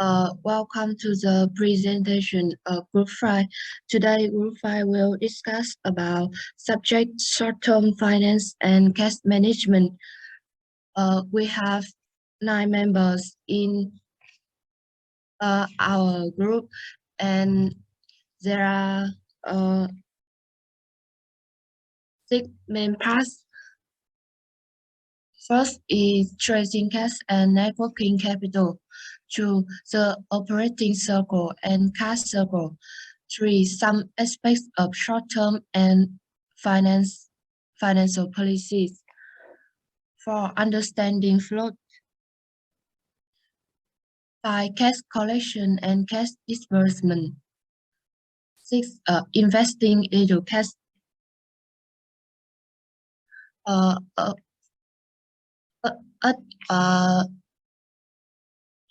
Welcome to the presentation of Group 5. Today, Group 5 will discuss about subject short-term finance and cash management. We have 9 members in our group, and there are 6 main parts. First is trading cash and networking capital. 2. The operating circle and cash circle. 3. Some aspects of short-term and financial policies. 4. Understanding float. 5. Cash collection and cash disbursement. 6. Investing into cash.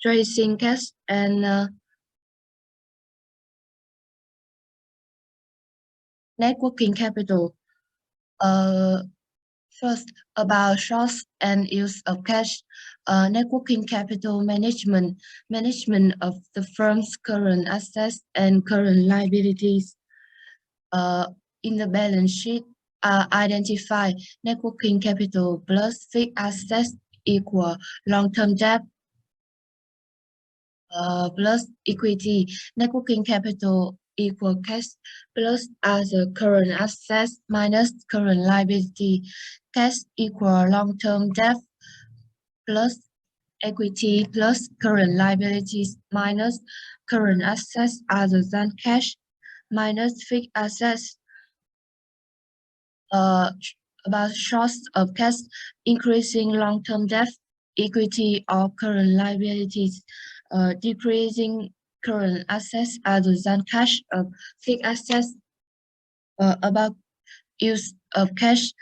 Tracing cash and networking capital. First, about source and use of cash. Networking capital management of the firm's current assets and current liabilities. In the balance sheet, identify networking capital plus fixed assets equal long-term debt plus equity. Networking capital equal cash plus other current assets minus current liability. Cash equal long-term debt plus equity plus current liabilities minus current assets other than cash minus fixed assets. About source of cash, increasing long-term debt, equity or current liabilities, decreasing current assets other than cash of fixed assets. About use of cash,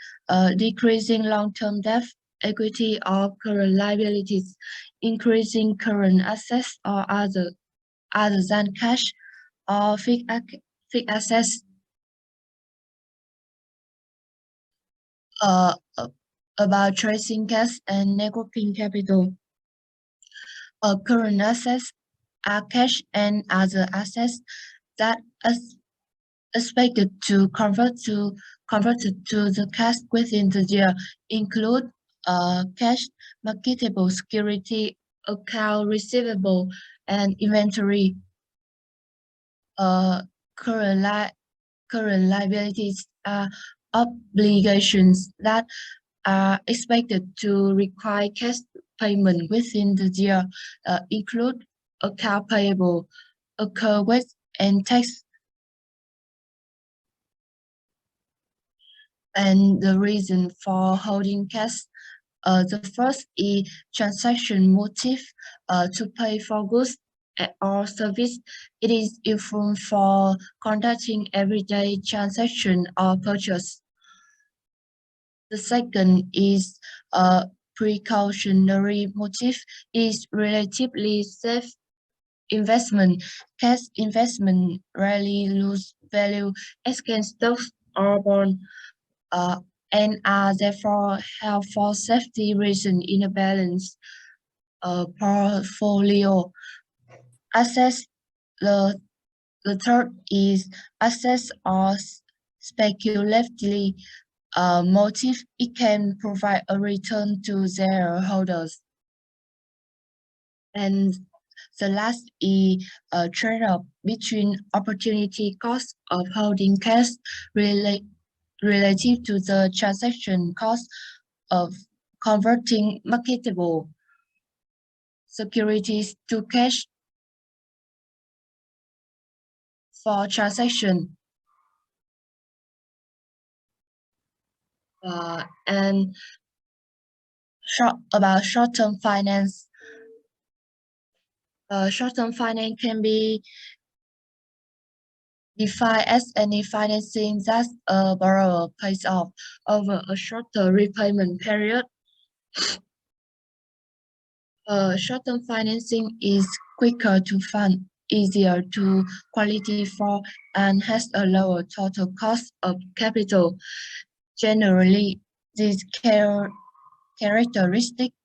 decreasing long-term debt, equity or current liabilities, increasing current assets or other than cash or fixed assets. About tracing cash and networking capital. Current assets are cash and other assets that is expected to converted to the cash within the year, include cash, marketable security, account receivable, and inventory. Current liabilities are obligations that are expected to require cash payment within the year, include account payable, account waste, and tax. And the reason for holding cash, the first is transaction motive, to pay for goods or service. It is useful for conducting everyday transaction or purchase. The second is a precautionary motive, is relatively safe investment. Cash investment rarely lose value against stocks or bonds, and are therefore held for safety reasons in a balanced portfolio. Assets, the third is assets or speculatively motive. It can provide a return to their holders. And the last is a trade-off between opportunity cost of holding cash relative to the transaction cost of converting marketable securities to cash for transaction. And about short-term finance. Short-term finance can be defined as any financing that a borrower pays off over a shorter repayment period. Short-term financing is quicker to fund, easier to qualify for, and has a lower total cost of capital. Generally, these characteristics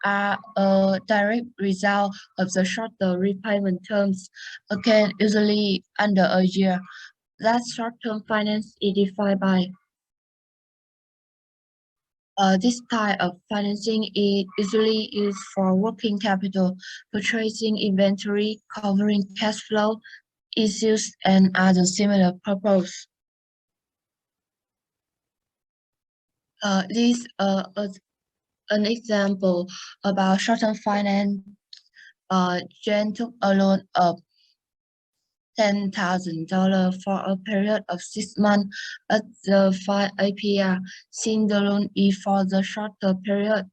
are a direct result of the shorter repayment terms, again, usually under a year. That short-term finance is defined by this type of financing is usually used for working capital, purchasing inventory, covering cash flow issues, and other similar purposes. This an example about short-term finance. Jane took a loan of $10,000 for a period of 6 months at the 5 APR. Since the loan is for the shorter period,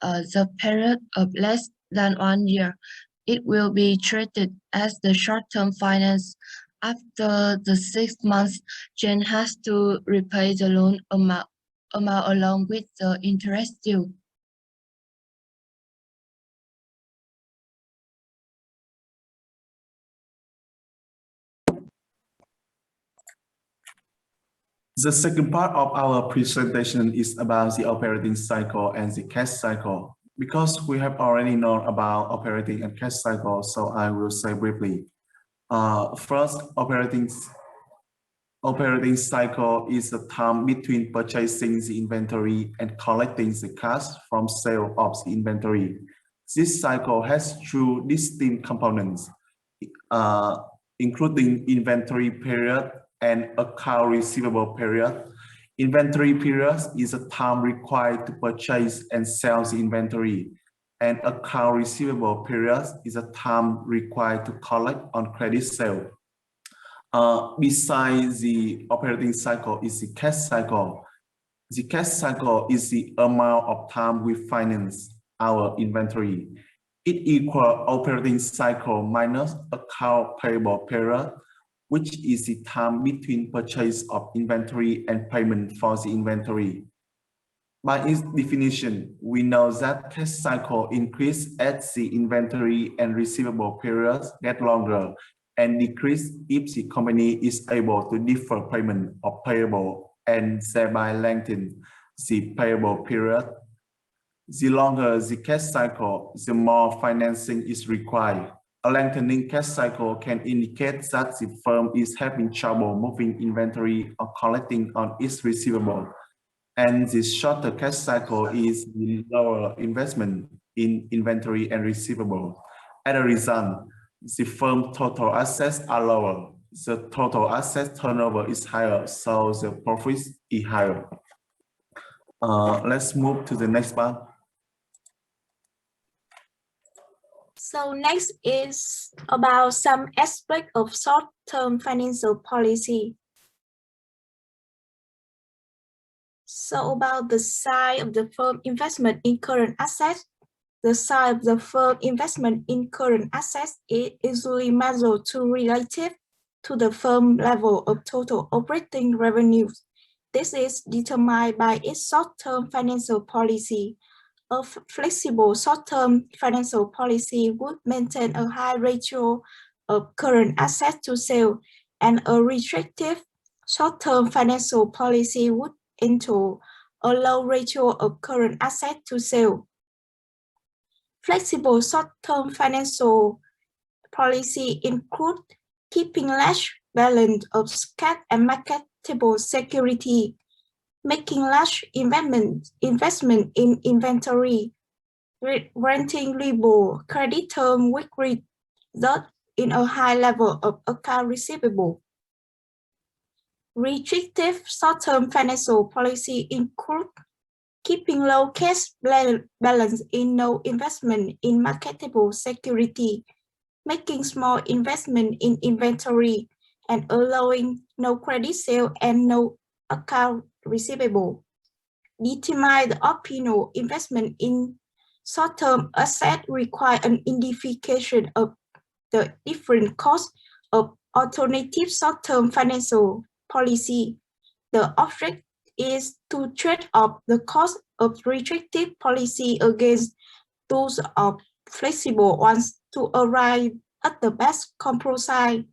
the period of less than 1 year, it will be treated as the short-term finance. After the 6 months, Jane has to repay the loan amount along with the interest due. The second part of our presentation is about the operating cycle and the cash cycle. Because we have already known about operating and cash cycle, so I will say briefly. First, operating cycle is the time between purchasing the inventory and collecting the cash from sale of the inventory. This cycle has two distinct components, including inventory period and account receivable period. Inventory period is the time required to purchase and sell the inventory, and account receivable period is the time required to collect on credit sale. Besides the operating cycle is the cash cycle. The cash cycle is the amount of time we finance our inventory. It equals operating cycle minus account payable period, which is the time between purchase of inventory and payment for the inventory. By its definition, we know that cash cycle increases as the inventory and receivable periods get longer and decrease if the company is able to defer payment of payable and thereby lengthen the payable period. The longer the cash cycle, the more financing is required. A lengthening cash cycle can indicate that the firm is having trouble moving inventory or collecting on its receivable. And the shorter cash cycle is the lower investment in inventory and receivable. As a result, the firm total assets are lower. The total asset turnover is higher, so the profits is higher. Let's move to the next part. So next is about some aspect of short-term financial policy. So about the size of the firm investment in current assets. The size of the firm investment in current assets is usually measured relative to the firm level of total operating revenues. This is determined by its short-term financial policy. A flexible short-term financial policy would maintain a high ratio of current assets to sales, and a restrictive short-term financial policy would entail a low ratio of current assets to sales. Flexible short-term financial policy include keeping large balance of cash and marketable security, making large investment in inventory, renting liable credit term which result in a high level of account receivable. Restrictive short-term financial policy include keeping low cash balance in no investment in marketable security, making small investment in inventory, and allowing no credit sale and no account receivable. Determine the optimal investment in short-term asset require an identification of the different costs of alternative short-term financial policy. The object is to trade off the cost of restrictive policy against those of flexible ones to arrive at the best compromise.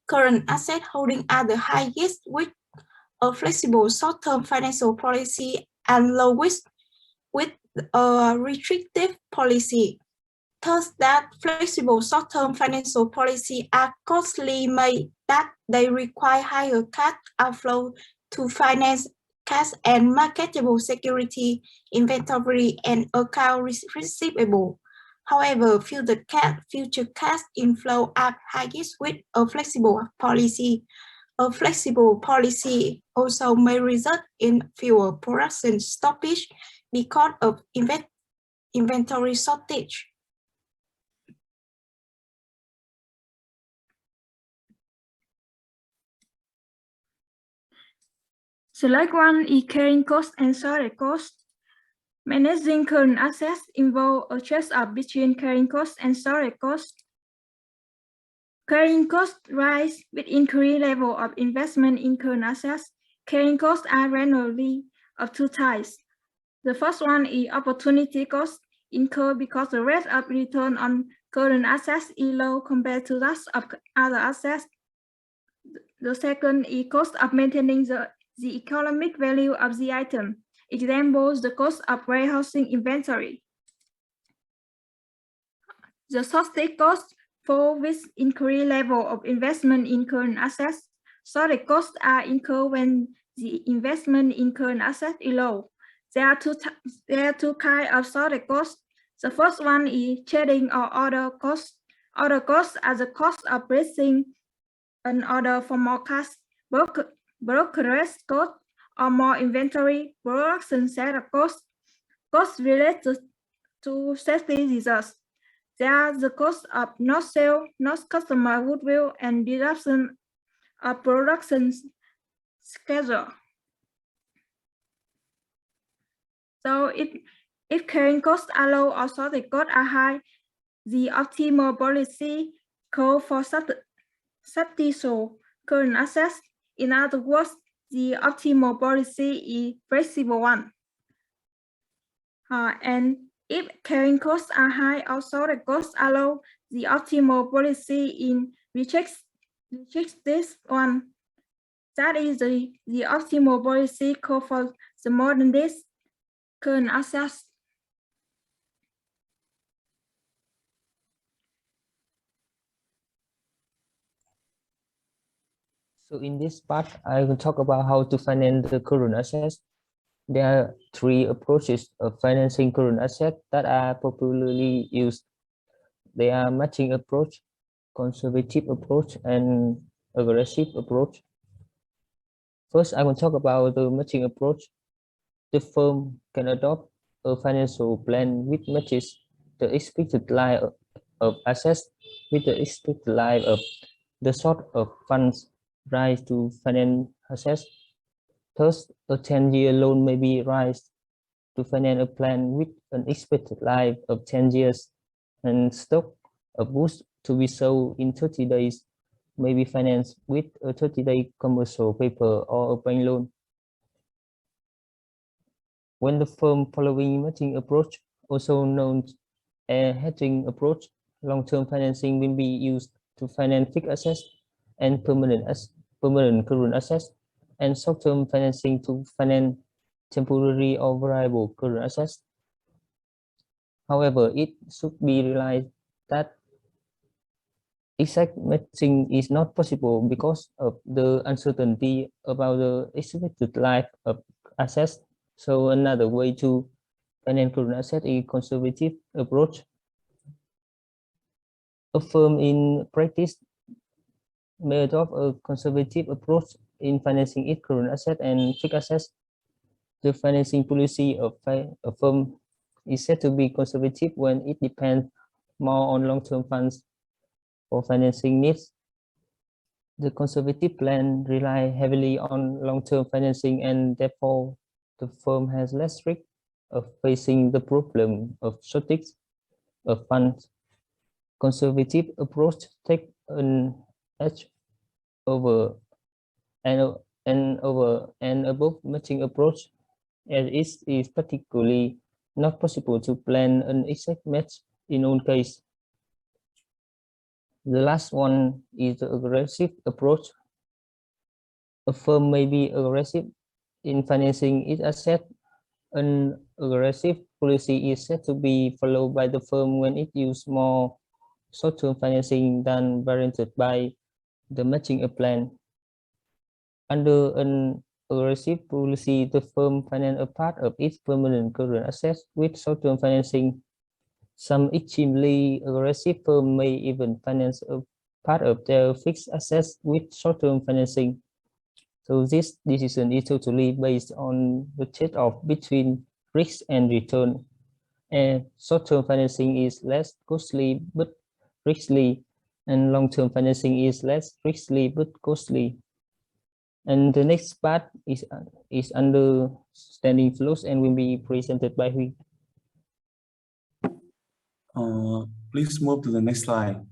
Current asset holding are the highest with a flexible short-term financial policy and lowest with a restrictive policy. Thus, that flexible short-term financial policy are costly made that they require higher cash outflow to finance cash and marketable security, inventory, and account receivable. However, future cash inflow are highest with a flexible policy. A flexible policy also may result in fewer production stoppage because of inventory shortage. Select one is carrying cost and storage cost. Managing current assets involves a trade-off between carrying cost and storage cost. Carrying costs rise with increased level of investment in current assets. Carrying costs are generally of two types. The first one is opportunity cost, incurred because the rate of return on current assets is low compared to that of other assets. The second is cost of maintaining the economic value of the item. Examples, the cost of warehousing inventory. The storage cost fall with increased level of investment in current assets. Storage costs are incurred when the investment in current assets is low. There are two kinds of storage costs. The first one is trading or order costs. Order costs are the cost of placing an order for more cash, brokerage cost, or more inventory, production setup costs. Costs related to safety reserves. There are the cost of not sale, not customer goodwill, and disruption of production schedule. So if carrying costs are low or storage costs are high, the optimal policy calls for substantial current assets. In other words, the optimal policy is flexible one. And if carrying costs are high or storage costs are low, the optimal policy rejects this one. That is the optimal policy called for the modern days current assets. So in this part, I will talk about how to finance the current assets. There are three approaches of financing current assets that are popularly used. They are matching approach, conservative approach, and aggressive approach. First, I will talk about the matching approach. The firm can adopt a financial plan which matches the expected life of assets with the expected life of the sort of funds raised to finance assets. Thus, a 10-year loan may be raised to finance a plan with an expected life of 10 years, and stock of goods to be sold in 30 days may be financed with a 30-day commercial paper or a bank loan. When the firm following matching approach, also known as hedging approach, long-term financing will be used to finance fixed assets and permanent current assets, and short-term financing to finance temporary or variable current assets. However, it should be realized that exact matching is not possible because of the uncertainty about the expected life of assets. So another way to finance current assets is conservative approach. A firm in practice may adopt a conservative approach in financing its current assets and fixed assets. The financing policy of a firm is said to be conservative when it depends more on long-term funds for financing needs. The conservative plan relies heavily on long-term financing, and therefore the firm has less risk of facing the problem of shortage of funds. Conservative approach take an edge over and above matching approach, as it is particularly not possible to plan an exact match in all cases. The last one is the aggressive approach. A firm may be aggressive in financing its asset. An aggressive policy is said to be followed by the firm when it uses more short-term financing than warranted by the matching plan. Under an aggressive policy, the firm finances a part of its permanent current assets with short-term financing. Some extremely aggressive firms may even finance a part of their fixed assets with short-term financing. So this decision is totally based on the trade-off between risk and return. And short-term financing is less costly but risky, and long-term financing is less risky but costly. And the next part is understanding flows and will be presented by Huy. Please move to the next slide.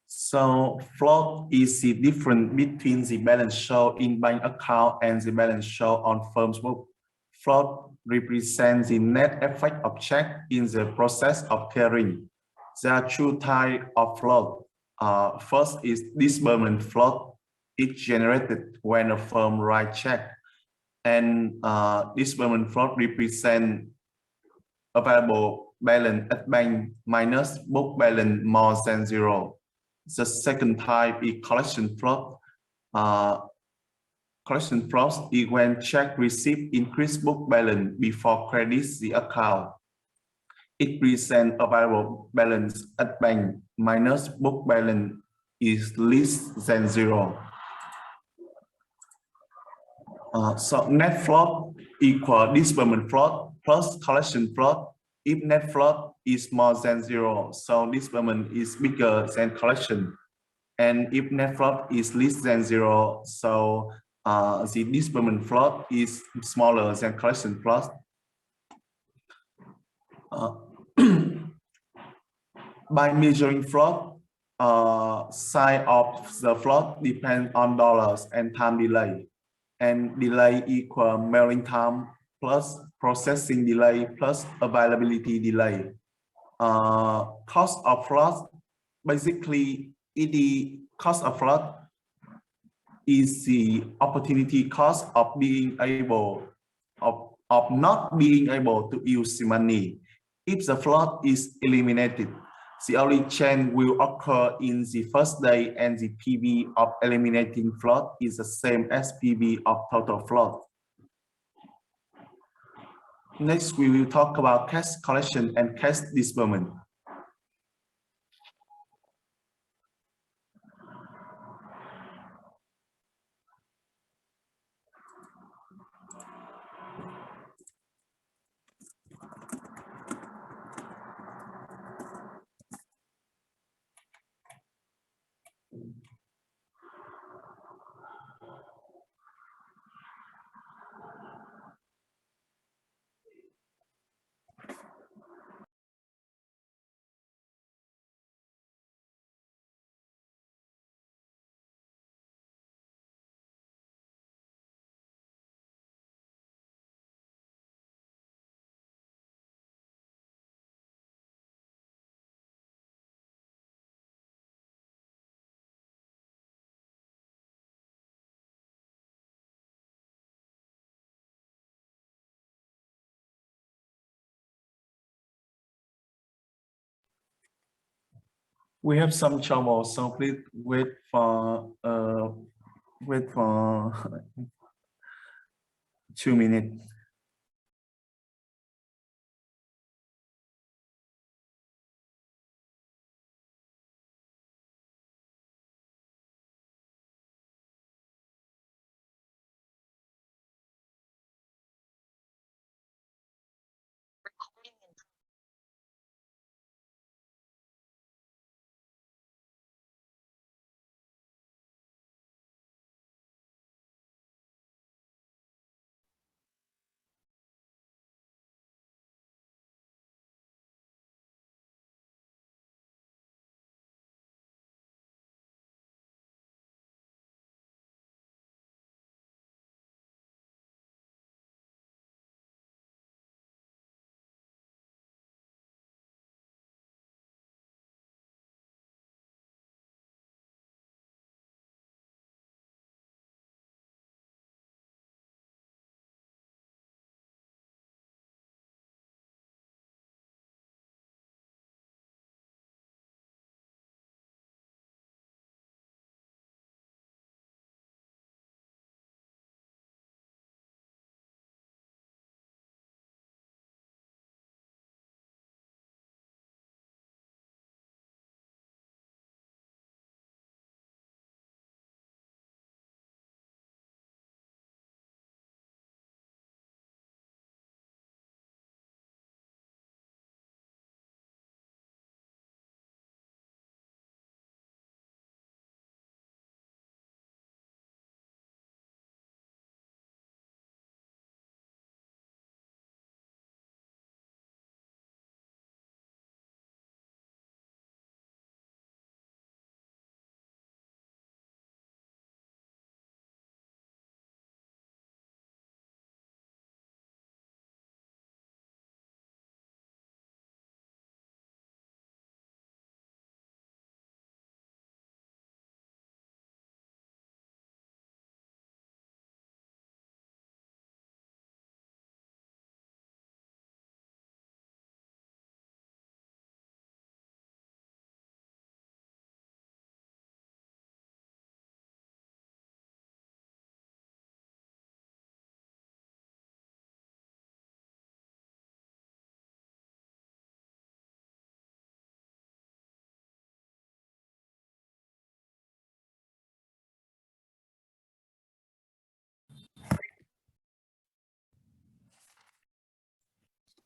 So float is the difference between the balance shown in bank account and the balance shown on firm's book. Float represents the net effect of check in the process of clearing. There are two types of float. First is disbursement float. It's generated when a firm writes check. And disbursement float represents available balance at bank minus book balance more than zero. The second type is collection float. Collection float is when check received increased book balance before credits the account. It presents available balance at bank minus book balance is less than zero. So net float equal disbursement float plus collection float. If net float is more than zero, so disbursement is bigger than collection. And if net float is less than zero, so the disbursement float is smaller than collection float. By measuring float, size of the float depends on dollars and time delay. And delay equal mailing time plus processing delay plus availability delay. Cost of float, basically the cost of float is the opportunity cost of being able of not being able to use the money. If the float is eliminated, the only change will occur in the first day, and the PV of eliminating float is the same as PV of total float. Next, we will talk about cash collection and cash disbursement. We have some trouble, so please wait for 2 minutes.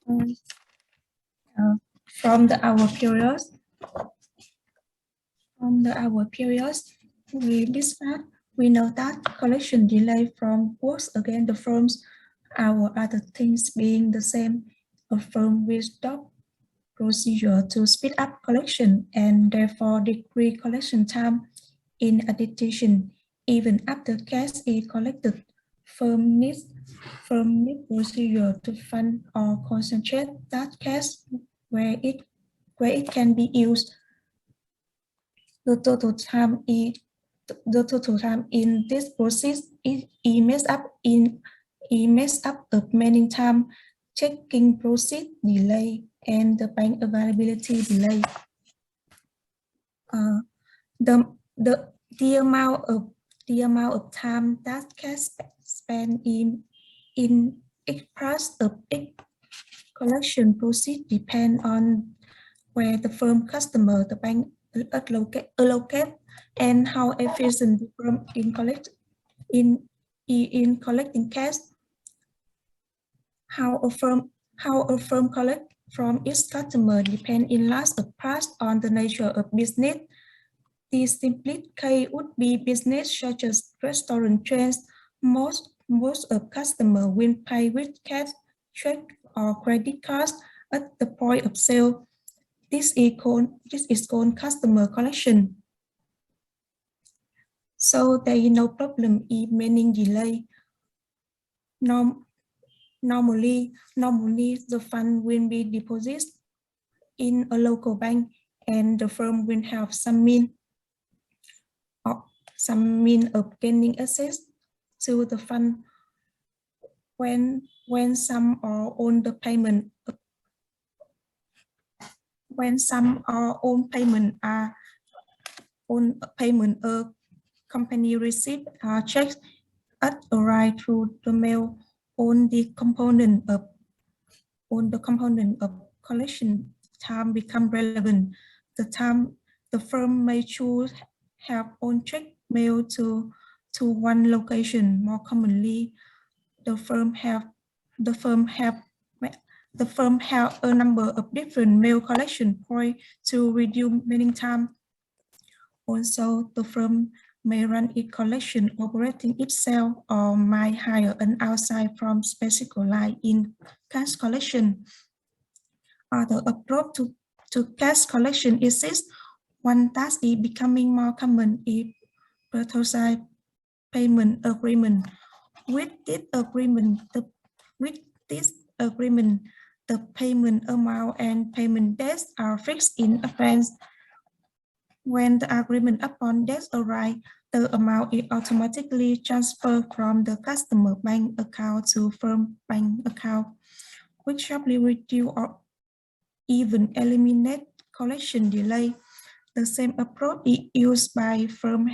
From the hour periods, we know that collection delay from works against the firms, our other things being the same, a firm will stop procedure to speed up collection and therefore decrease collection time. In addition, even after cash is collected, firm needs procedure to fund or concentrate that cash where it can be used. The total time in this process is messed up many times, checking process delay and the bank availability delay. The amount of time that cash spent in express of collection process depend on where the firm customer the bank allocate and how efficient the firm in collecting cash. How a firm collect from its customer depend in large part on the nature of business. The simplest case would be business such as restaurant chains. Most of customers will pay with cash, check, or credit cards at the point of sale. This is called customer collection. So there is no problem in meaning delay. Normally the fund will be deposited in a local bank and the firm will have some mean of gaining access to the fund when some are on the payment a company receive checks at arrive through the mail on the component of collection time become relevant. The firm may choose have on check mail to one location. More commonly, the firm have a number of different mail collection points to reduce mailing time. Also, the firm may run its collection operating itself or might hire an outside firm specialized in cash collection. Other approach to cash collection exists. One task is becoming more common is prototype payment agreement. With this agreement, the payment amount and payment dates are fixed in advance. When the agreement upon dates arrive, the amount is automatically transferred from the customer bank account to firm bank account, which sharply reduce or even eliminate collection delay. The same approach is used by firms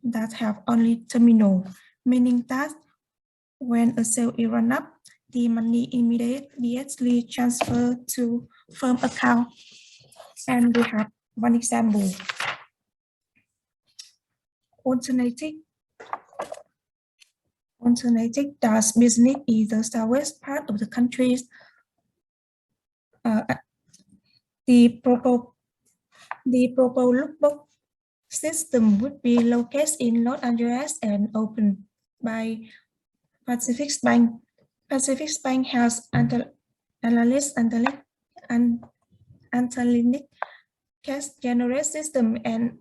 that have only terminal, meaning that when a sale is run up, the money immediately transferred to firm account. And we have one example. Alternative does business in the southwest part of the country. The proposed lookbook system would be located in Los Angeles and opened by Pacific Bank. Pacific Bank has analytic cash generate system and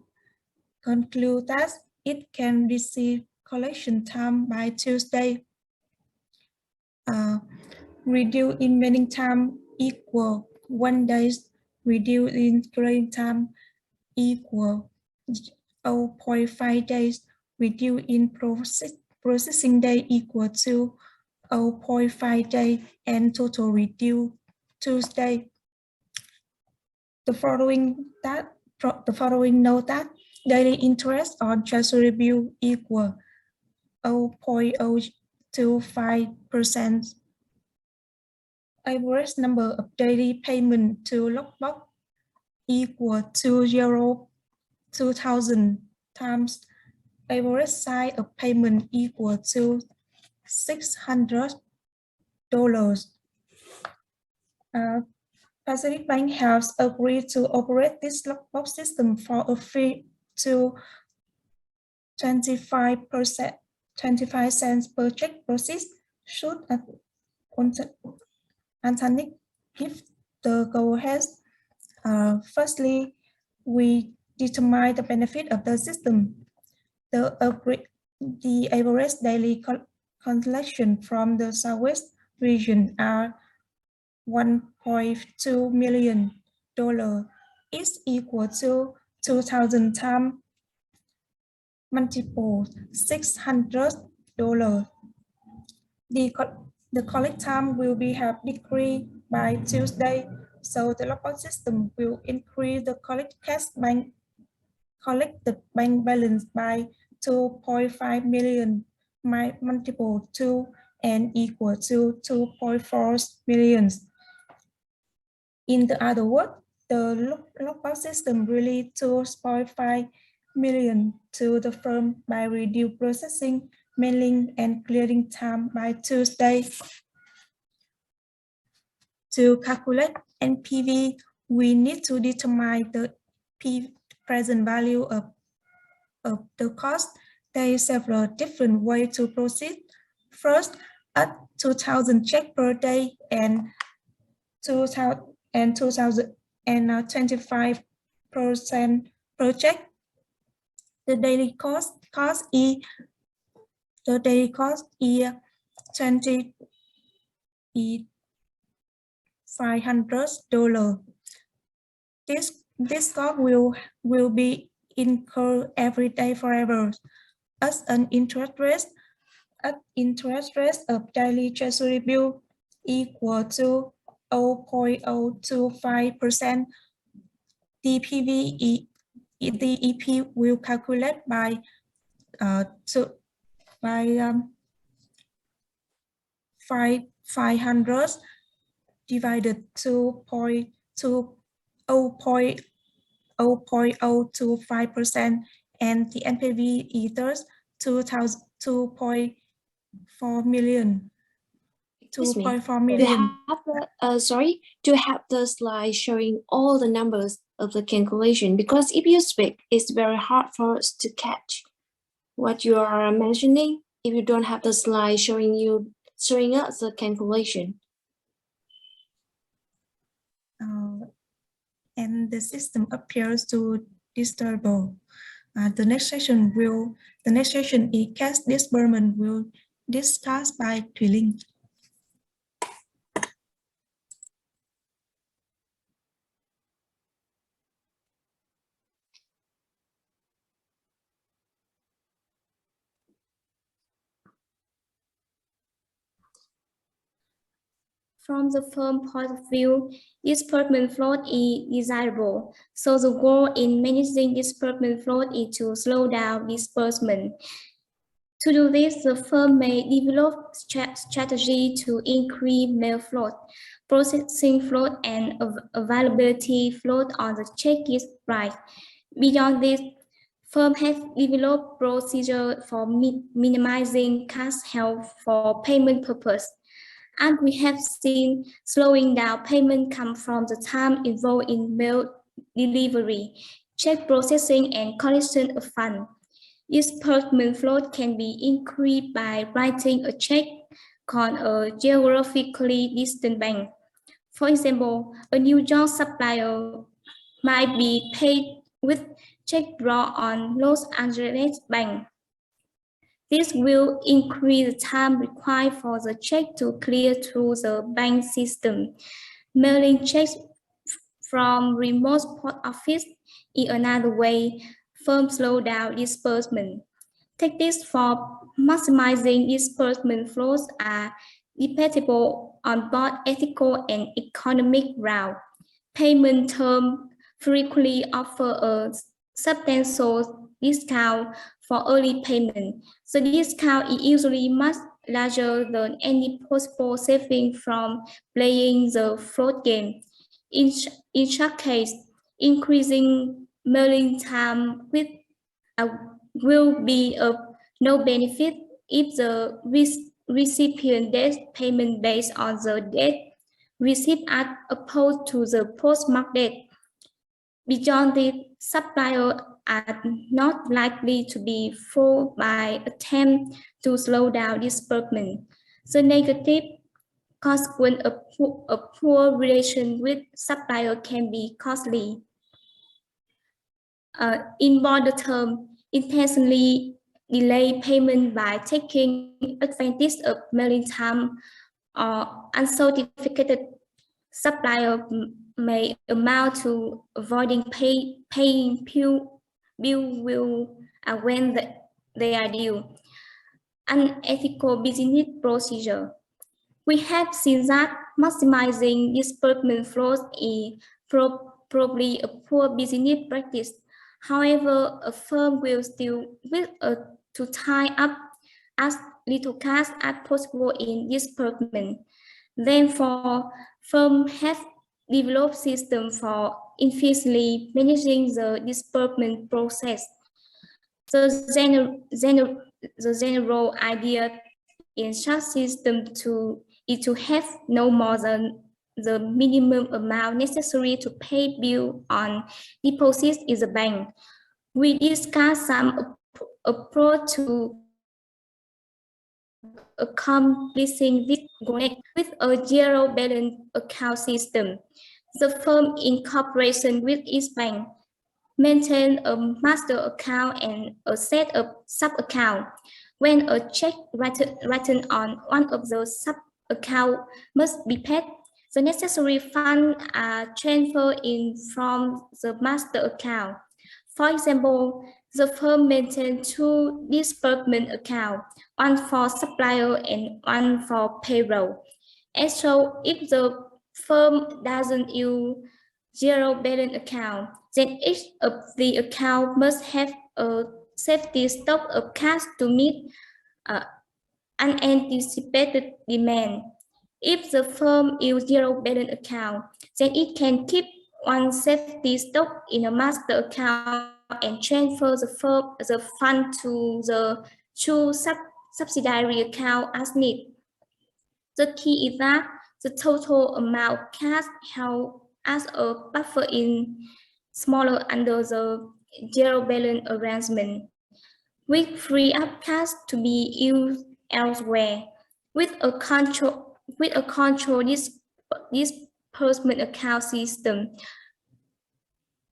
conclude that it can receive collection time by Tuesday. Reduce in mailing time equal 1 day. Reduce in clearing time equal 0.5 days. Reduce in processing day equal to 0.5 day and total reduce Tuesday. The following note that daily interest on treasury bill equal 0.025%. Average number of daily payment to lockbox equal to 2,000 times. Average size of payment equal to $600. Pacific Bank has agreed to operate this lockbox system for a fee to 25 cents per check process should Antonic give the go-ahead. Firstly, we determine the benefit of the system. The average daily collection from the Southwest region are $1.2 million is equal to 2,000 times multiple $600. The collect time will be have decreased by Tuesday, so the lockbox system will increase the collected bank balance by 2.5 million multiple 2 and equal to 2.4 million. In the other words, the lockbox system really 2.5 million to the firm by reduced processing, mailing, and clearing time by Tuesday. To calculate NPV, we need to determine the present value of the cost. There is several different ways to proceed. First, at 2,000 checks per day and 2,025% per check. The daily cost is $500. This cost will be incurred every day forever as an interest rate of daily treasury bill equal to 0.025%. The EP will calculate by 500 divided to 0.025%, and the NPV is 2.4 million. 2.4 million. Do you have the slide showing all the numbers of the calculation? Because if you speak, it's very hard for us to catch what you are mentioning if you don't have the slide showing us the calculation. And the system appears to disturbable. The next session is cash disbursement will discussed by Thùy Linh. From the firm point of view, disbursement float is desirable. So the goal in managing disbursement float is to slow down disbursement. To do this, the firm may develop strategy to increase mail float, processing float, and availability float on the checklist price. Beyond this, firm has developed procedure for minimizing cash held for payment purpose. And we have seen slowing down payment come from the time involved in mail delivery, check processing, and collection of funds. Disbursement float can be increased by writing a check on a geographically distant bank. For example, a New York supplier might be paid with check draw on Los Angeles Bank. This will increase the time required for the check to clear through the bank system. Mailing checks from remote post office is another way firms slow down disbursement. Techniques for maximizing disbursement flows are debatable on both ethical and economic grounds. Payment terms frequently offer a substantial discount for early payment. The discount is usually much larger than any possible saving from playing the float game. In such case, increasing mailing time will be of no benefit if the recipient date payment based on the date received as opposed to the post-market. Beyond this, suppliers are not likely to be fooled by attempts to slow down disbursement. The negative consequence of a poor relation with supplier can be costly. In broader terms, intentionally delay payment by taking advantage of mailing time or uncertificated supplier may amount to avoiding paying bill when they are due. Unethical business procedure. We have seen that maximizing disbursement flows is probably a poor business practice. However, a firm will still wish to tie up as little cash as possible in disbursement. Therefore, firms have developed systems for efficiently managing the disbursement process. The general idea in such system is to have no more than the minimum amount necessary to pay bill on deposits in the bank. We discussed some approach to accomplishing this goal with a zero balance account system. The firm, in cooperation with its bank, maintain a master account and a set of sub-accounts. When a check written on one of those sub-accounts must be paid, the necessary funds are transferred in from the master account. For example, the firm maintains two disbursement accounts, one for supplier and one for payroll. And so if the firm doesn't use zero balance account, then each of the account must have a safety stock of cash to meet unanticipated demand. If the firm uses zero balance account, then it can keep one safety stock in a master account and transfer the fund to the two subsidiary account as needed. The key is that the total amount of cash held as a buffer in smaller under the zero balance arrangement. We free up cash to be used elsewhere. With a control disbursement account system,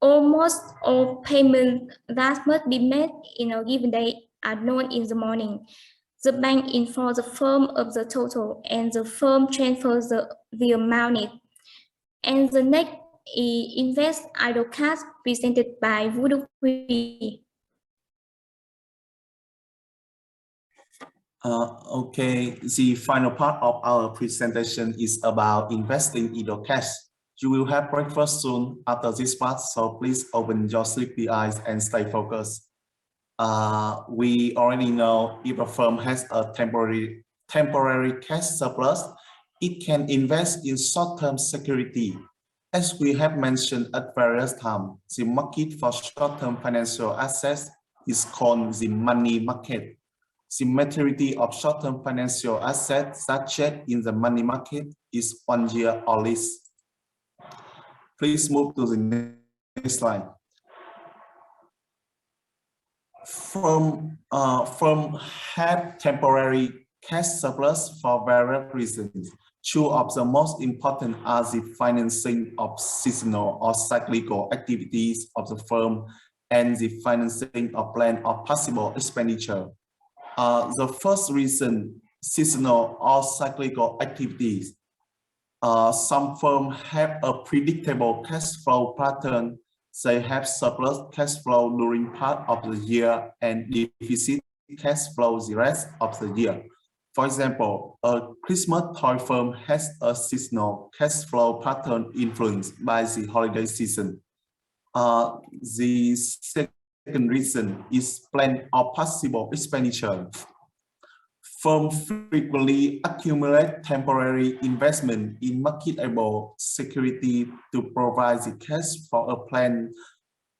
almost all payments that must be made in a given day are known in the morning. The bank informs the firm of the total and the firm transfers the amount needed. And the next is invest idle cash presented by Voodoo Hui. Okay, the final part of our presentation is about investing idle cash. You will have breakfast soon after this part, so please open your sleepy eyes and stay focused. We already know if a firm has a temporary cash surplus, it can invest in short-term security. As we have mentioned at various times, the market for short-term financial assets is called the money market. The maturity of short-term financial assets such as in the money market is 1 year or less. Please move to the next slide. Firms have temporary cash surplus for various reasons. Two of the most important are the financing of seasonal or cyclical activities of the firm and the financing of planned or possible expenditure. The first reason, seasonal or cyclical activities. Some firms have a predictable cash flow pattern. They have surplus cash flow during part of the year and deficit cash flow the rest of the year. For example, a Christmas toy firm has a seasonal cash flow pattern influenced by the holiday season. The second reason is planned or possible expenditure. Firms frequently accumulate temporary investment in marketable security to provide the cash for a planned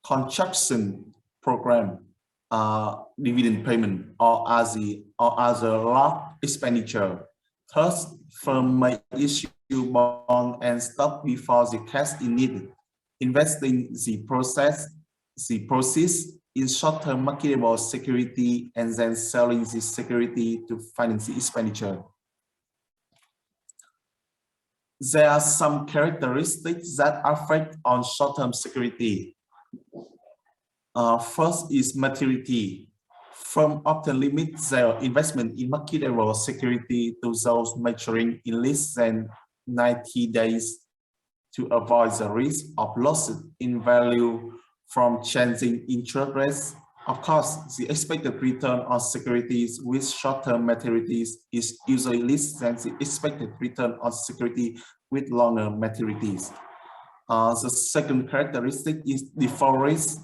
construction program, dividend payment, or other large expenditure. Thus, firm may issue bond and stock before the cash is needed, investing the proceeds in short-term marketable security and then selling the security to finance the expenditure. There are some characteristics that affect on short-term security. First is maturity. Firms often limit their investment in marketable security to those maturing in less than 90 days to avoid the risk of losses in value from changing interest rates. Of course, the expected return on securities with short-term maturities is usually less than the expected return on security with longer maturities. The second characteristic is default risk.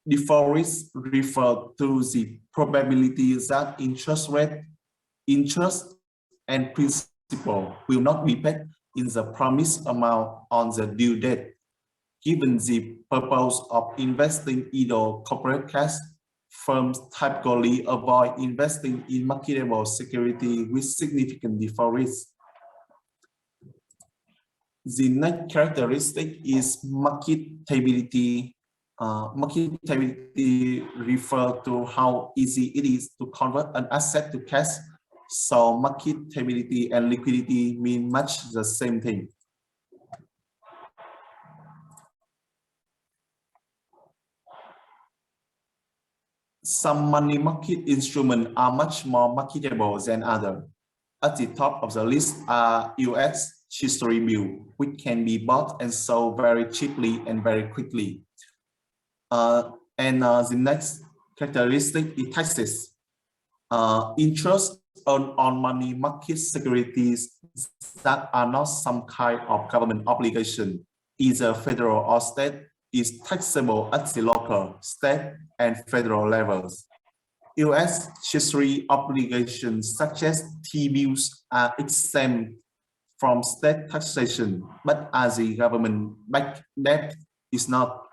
Default risk refers to the probability that interest and principal will not be paid in the promised amount on the due date. Given the purpose of investing in corporate cash, firms typically avoid investing in marketable security with significant default risk. The next characteristic is marketability. Marketability refers to how easy it is to convert an asset to cash. So marketability and liquidity mean much the same thing. Some money market instruments are much more marketable than others. At the top of the list are US Treasury bills, which can be bought and sold very cheaply and very quickly. The next characteristic is taxes. Interest on money market securities that are not some kind of government obligation, either federal or state, is taxable at the local, state, and federal levels. US Treasury obligations such as T-bills are exempt from state taxation, but as the government-backed debt is not,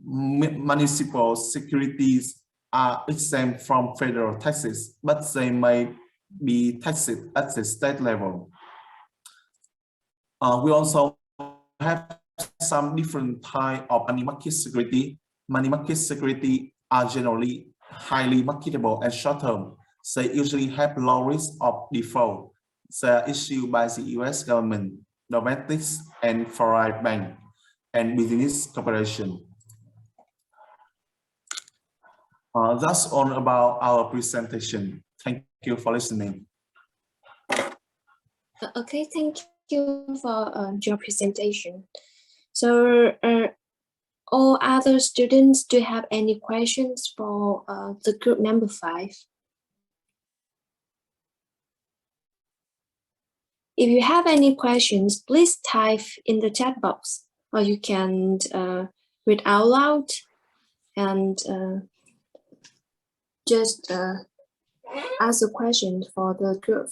municipal securities are exempt from federal taxes, but they may be taxed at the state level. We also have some different types of money market security. Money market security are generally highly marketable and short-term. They usually have low risk of default. They are issued by the US government, domestic and foreign bank, and business corporation. That's all about our presentation. Thank you for listening. Okay, thank you for your presentation. So all other students, do you have any questions for the group number 5? If you have any questions, please type in the chat box, or you can read out loud and just ask a question for the group.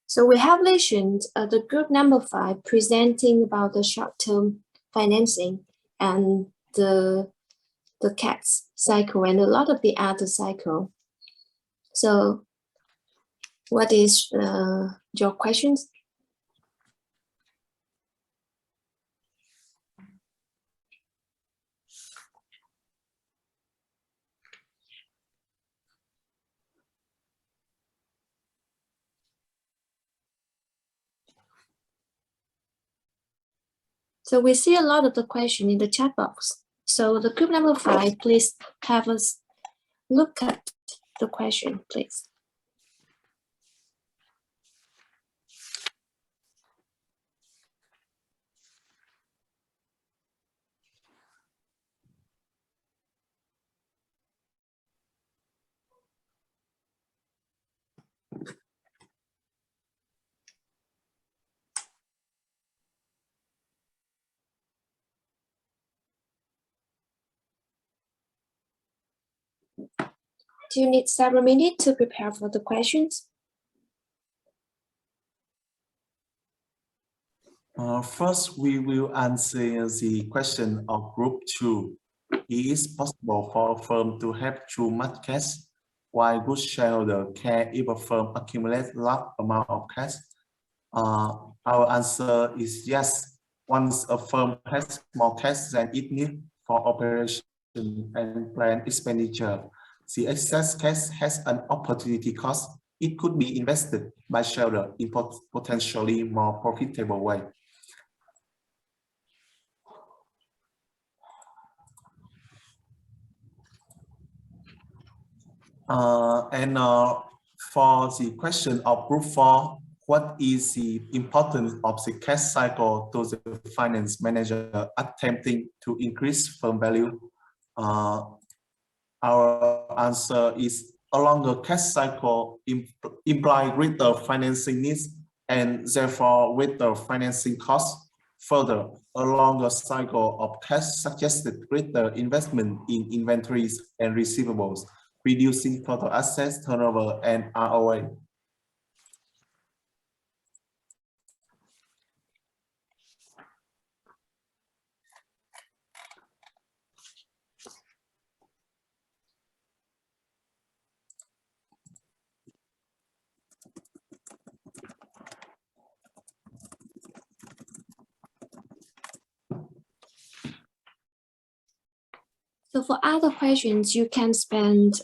So we have listened the group number 5 presenting about the short-term financing and the CAS cycle and a lot of the other cycle. So what is your questions? So we see a lot of the question in the chat box. So the group number 5, please have us look at the question, please. Do you need several minutes to prepare for the questions? First, we will answer the question of group 2. It is possible for a firm to have too much cash. why good shareholder care if a firm accumulates large amount of cash? Our answer is yes. Once a firm has more cash than it needs for operation and planned expenditure, the excess cash has an opportunity cost. It could be invested by shareholder in potentially more profitable way. For the question of group 4, what is the importance of the cash cycle to the finance manager attempting to increase firm value? Our answer is a longer cash cycle implies greater financing needs and therefore greater financing costs. Further, a longer cycle of cash suggested greater investment in inventories and receivables, reducing total assets turnover and ROA. So for other questions, you can spend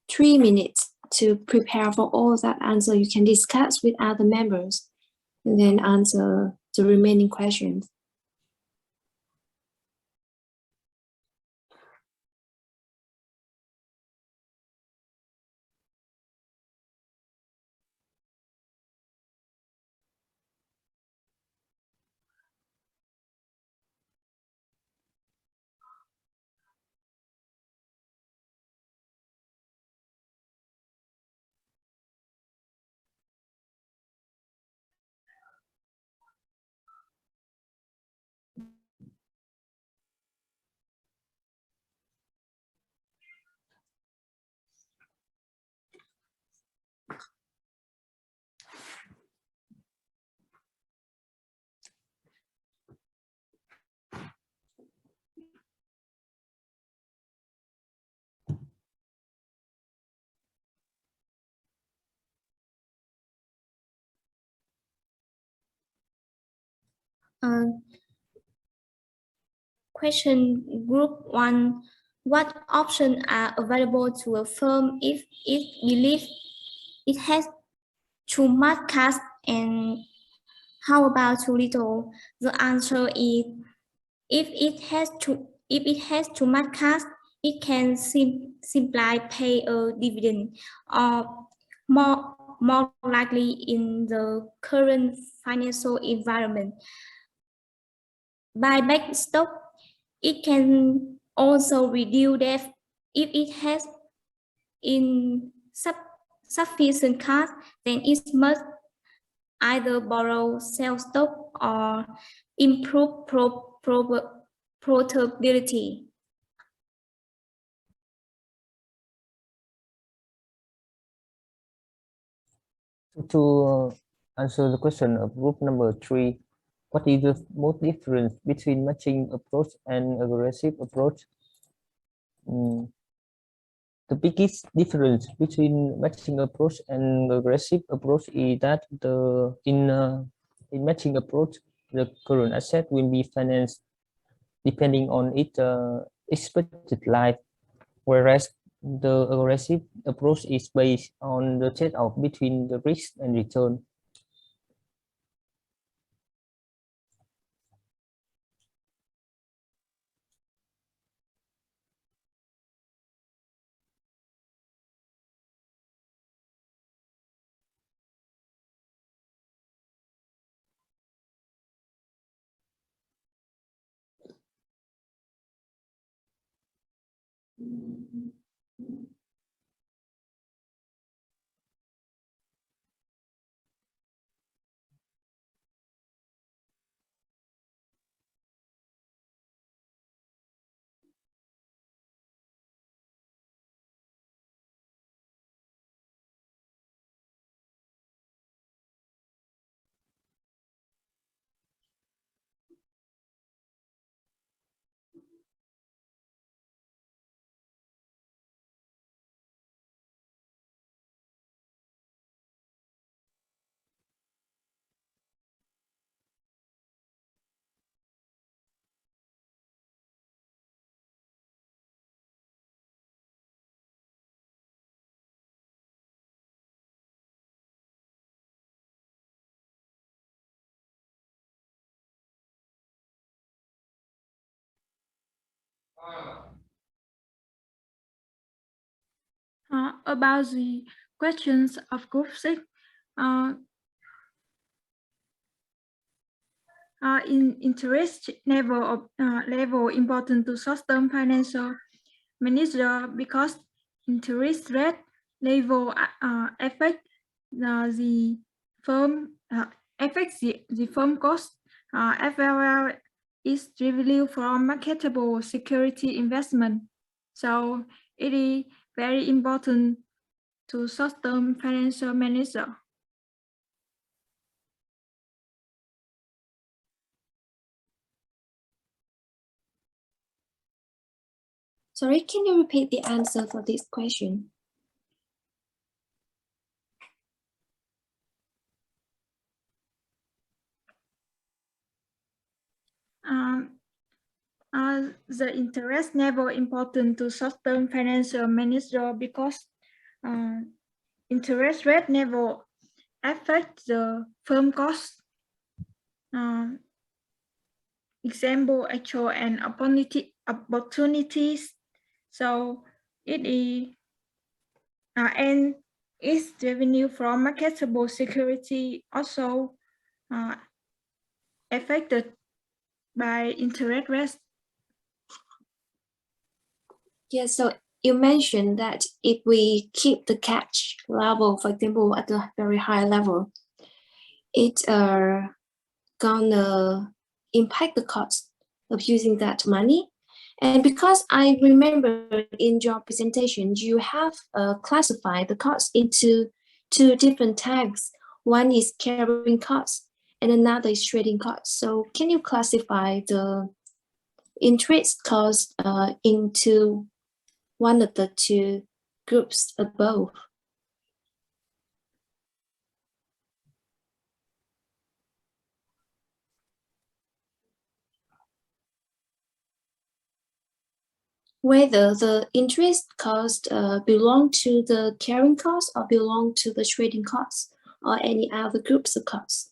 3 minutes to prepare for all that answer. You can discuss with other members and then answer the remaining questions. Question group 1. What options are available to a firm if it believes it has too much cash, and how about too little? The answer is if it has too much cash, it can simply pay a dividend, or more likely in the current financial environment, buy back stock. It can also reduce debt if it has sufficient cash. Then it must either borrow, sell stock, or improve profitability. To answer the question of group number 3, what is the most difference between matching approach and aggressive approach? The biggest difference between matching approach and aggressive approach is that in matching approach, the current asset will be financed depending on its expected life, whereas the aggressive approach is based on the trade-off between the risk and return. About the questions of Group 6, in interest level important to short-term financial manager because interest rate level affect the firm the firm cost as well as its revenue from marketable security investment. So it is very important to short-term financial manager. Sorry, can you repeat the answer for this question? The interest level important to short-term financial manager because interest rate level affect the firm cost. Example, actual and opportunities. So it is and its revenue from marketable security also affected by interest rates. Yes, so you mentioned that if we keep the cash level, for example, at a very high level, it's gonna impact the cost of using that money. And because I remember in your presentation, you have classified the cost into two different tags. One is carrying cost and another is trading cost. So can you classify the interest cost into one of the two groups above? Whether the interest cost belong to the carrying cost or belong to the trading cost or any other groups of costs.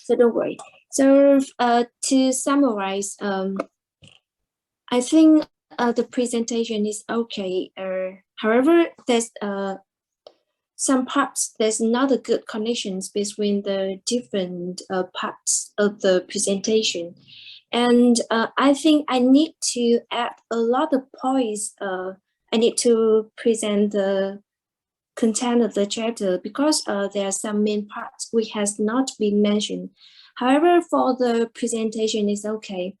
So don't worry. So to summarize, I think the presentation is okay. However, there's some parts, there's not a good connections between the different parts of the presentation. And I think I need to add a lot of points. I need to present the content of the chapter because there are some main parts which has not been mentioned. However, for the presentation is okay.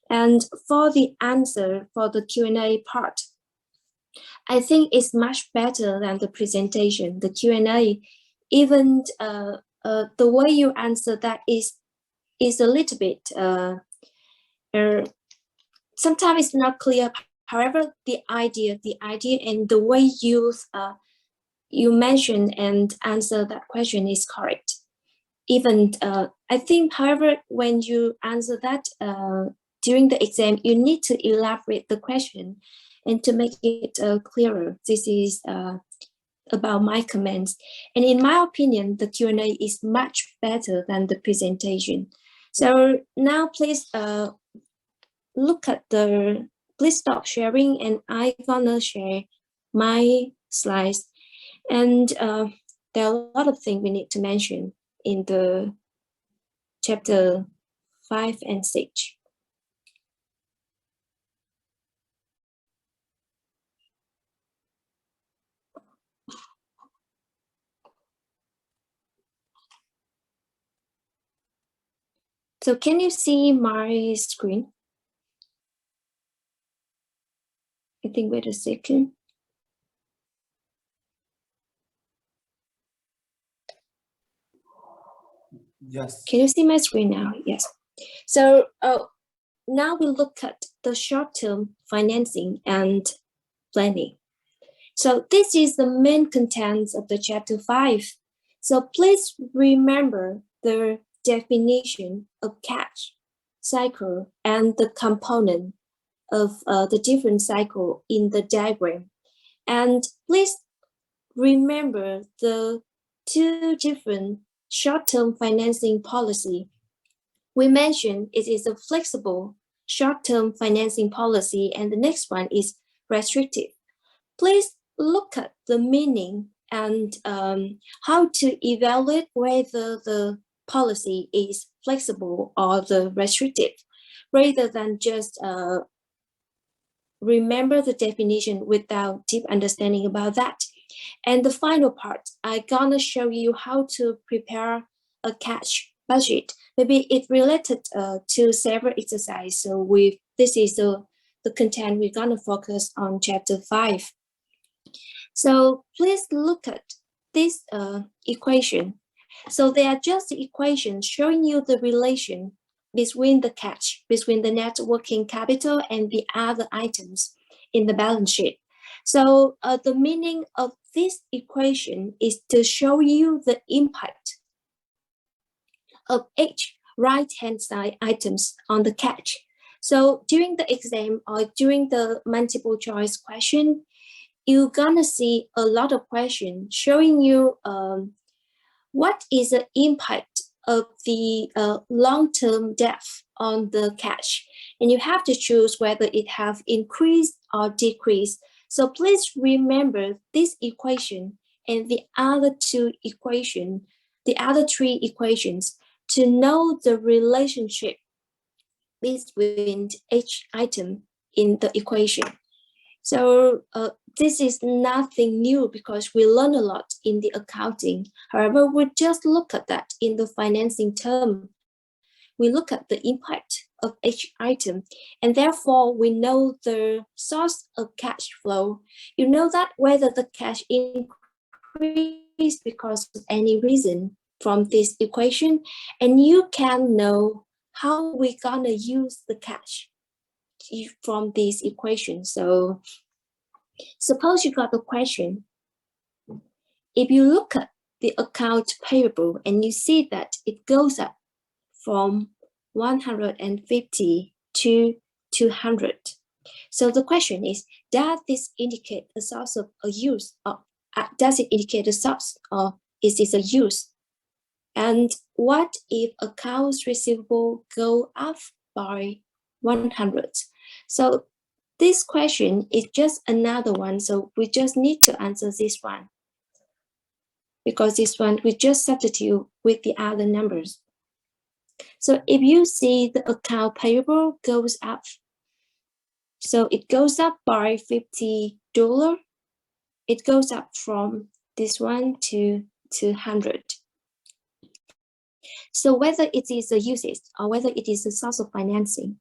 And for the answer for the Q&A part, I think it's much better than the presentation. The Q&A, even the way you answer that is a little bit, sometimes it's not clear. However, the idea and the way you mention and answer that question is correct. Even I think, however, when you answer that during the exam, you need to elaborate the question and to make it clearer. This is about my comments. And in my opinion, the Q&A is much better than the presentation. So now please look at please stop sharing and I'm gonna share my slides. And there are a lot of things we need to mention in the chapter 5 and 6. So can you see my screen? I think wait a second. Yes. Can you see my screen now? Yes. So now we look at the short-term financing and planning. So this is the main contents of the chapter 5. So please remember the definition of cash cycle and the component of the different cycle in the diagram. And please remember the two different short-term financing policy. We mentioned it is a flexible short-term financing policy, and the next one is restrictive. Please look at the meaning and how to evaluate whether the policy is flexible or the restrictive, rather than just remember the definition without deep understanding about that. And the final part, I'm gonna show you how to prepare a cash budget. Maybe it's related to several exercises. So this is the content we're gonna focus on chapter 5. So please look at this equation. So they are just the equations showing you the relation between the cash, between the net working capital and the other items in the balance sheet. So the meaning of this equation is to show you the impact of each right-hand side items on the cash. So during the exam or during the multiple choice question, you're gonna see a lot of questions showing you what is the impact of the long-term debt on the cash. And you have to choose whether it have increased or decreased. So please remember this equation and the other two equations, the other three equations, to know the relationship between each item in the equation. So this is nothing new because we learn a lot in the accounting. However, we just look at that in the financing term. We look at the impact of each item, and therefore we know the source of cash flow. You know that whether the cash increased because of any reason from this equation, and you can know how we're gonna use the cash from this equation. So suppose you got a question. If you look at the account payable and you see that it goes up from 150 to 200. So the question is, does this indicate a source of a use, or does it indicate a source, or is this a use? And what if accounts receivable go up by 100? So this question is just another one, so we just need to answer this one. Because this one, we just substitute with the other numbers. So if you see the account payable goes up, so it goes up by $50. It goes up from this one to 200. So whether it is a usage or whether it is a source of financing,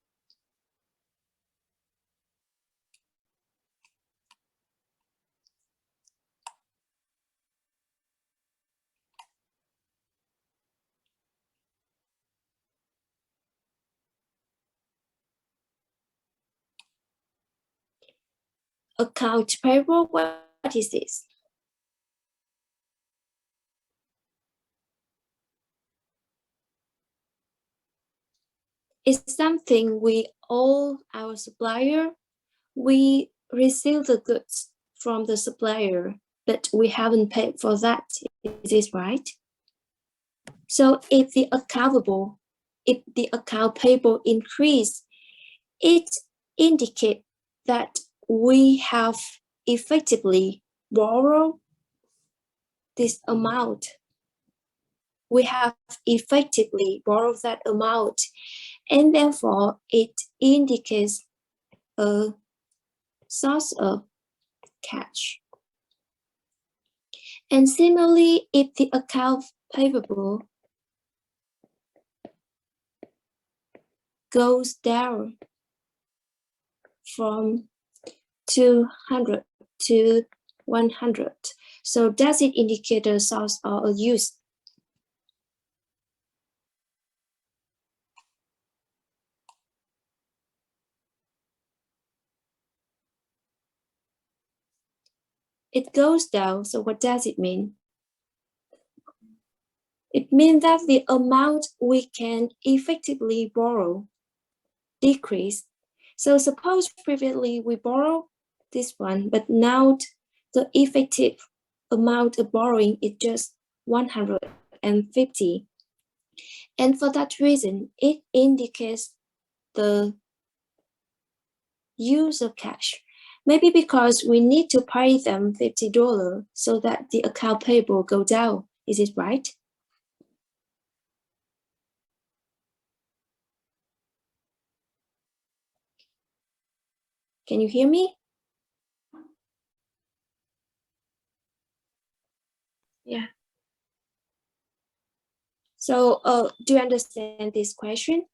account payable, what is this? It's something we owe our supplier. We receive the goods from the supplier, but we haven't paid for that. Is this right? So if the account payable increase, it indicates that we have effectively borrowed this amount. We have effectively borrowed that amount, and therefore it indicates a source of cash. And similarly, if the account payable goes down from 200 to 100, so does it indicate a source or a use? it goes down. So what does it mean? It means that the amount we can effectively borrow decrease. So suppose previously we borrow this one, but now the effective amount of borrowing is just 150. And for that reason, it indicates the use of cash. Maybe because we need to pay them $50 so that the account payable go down. Is it right? Can you hear me? Yeah. So do you understand this question?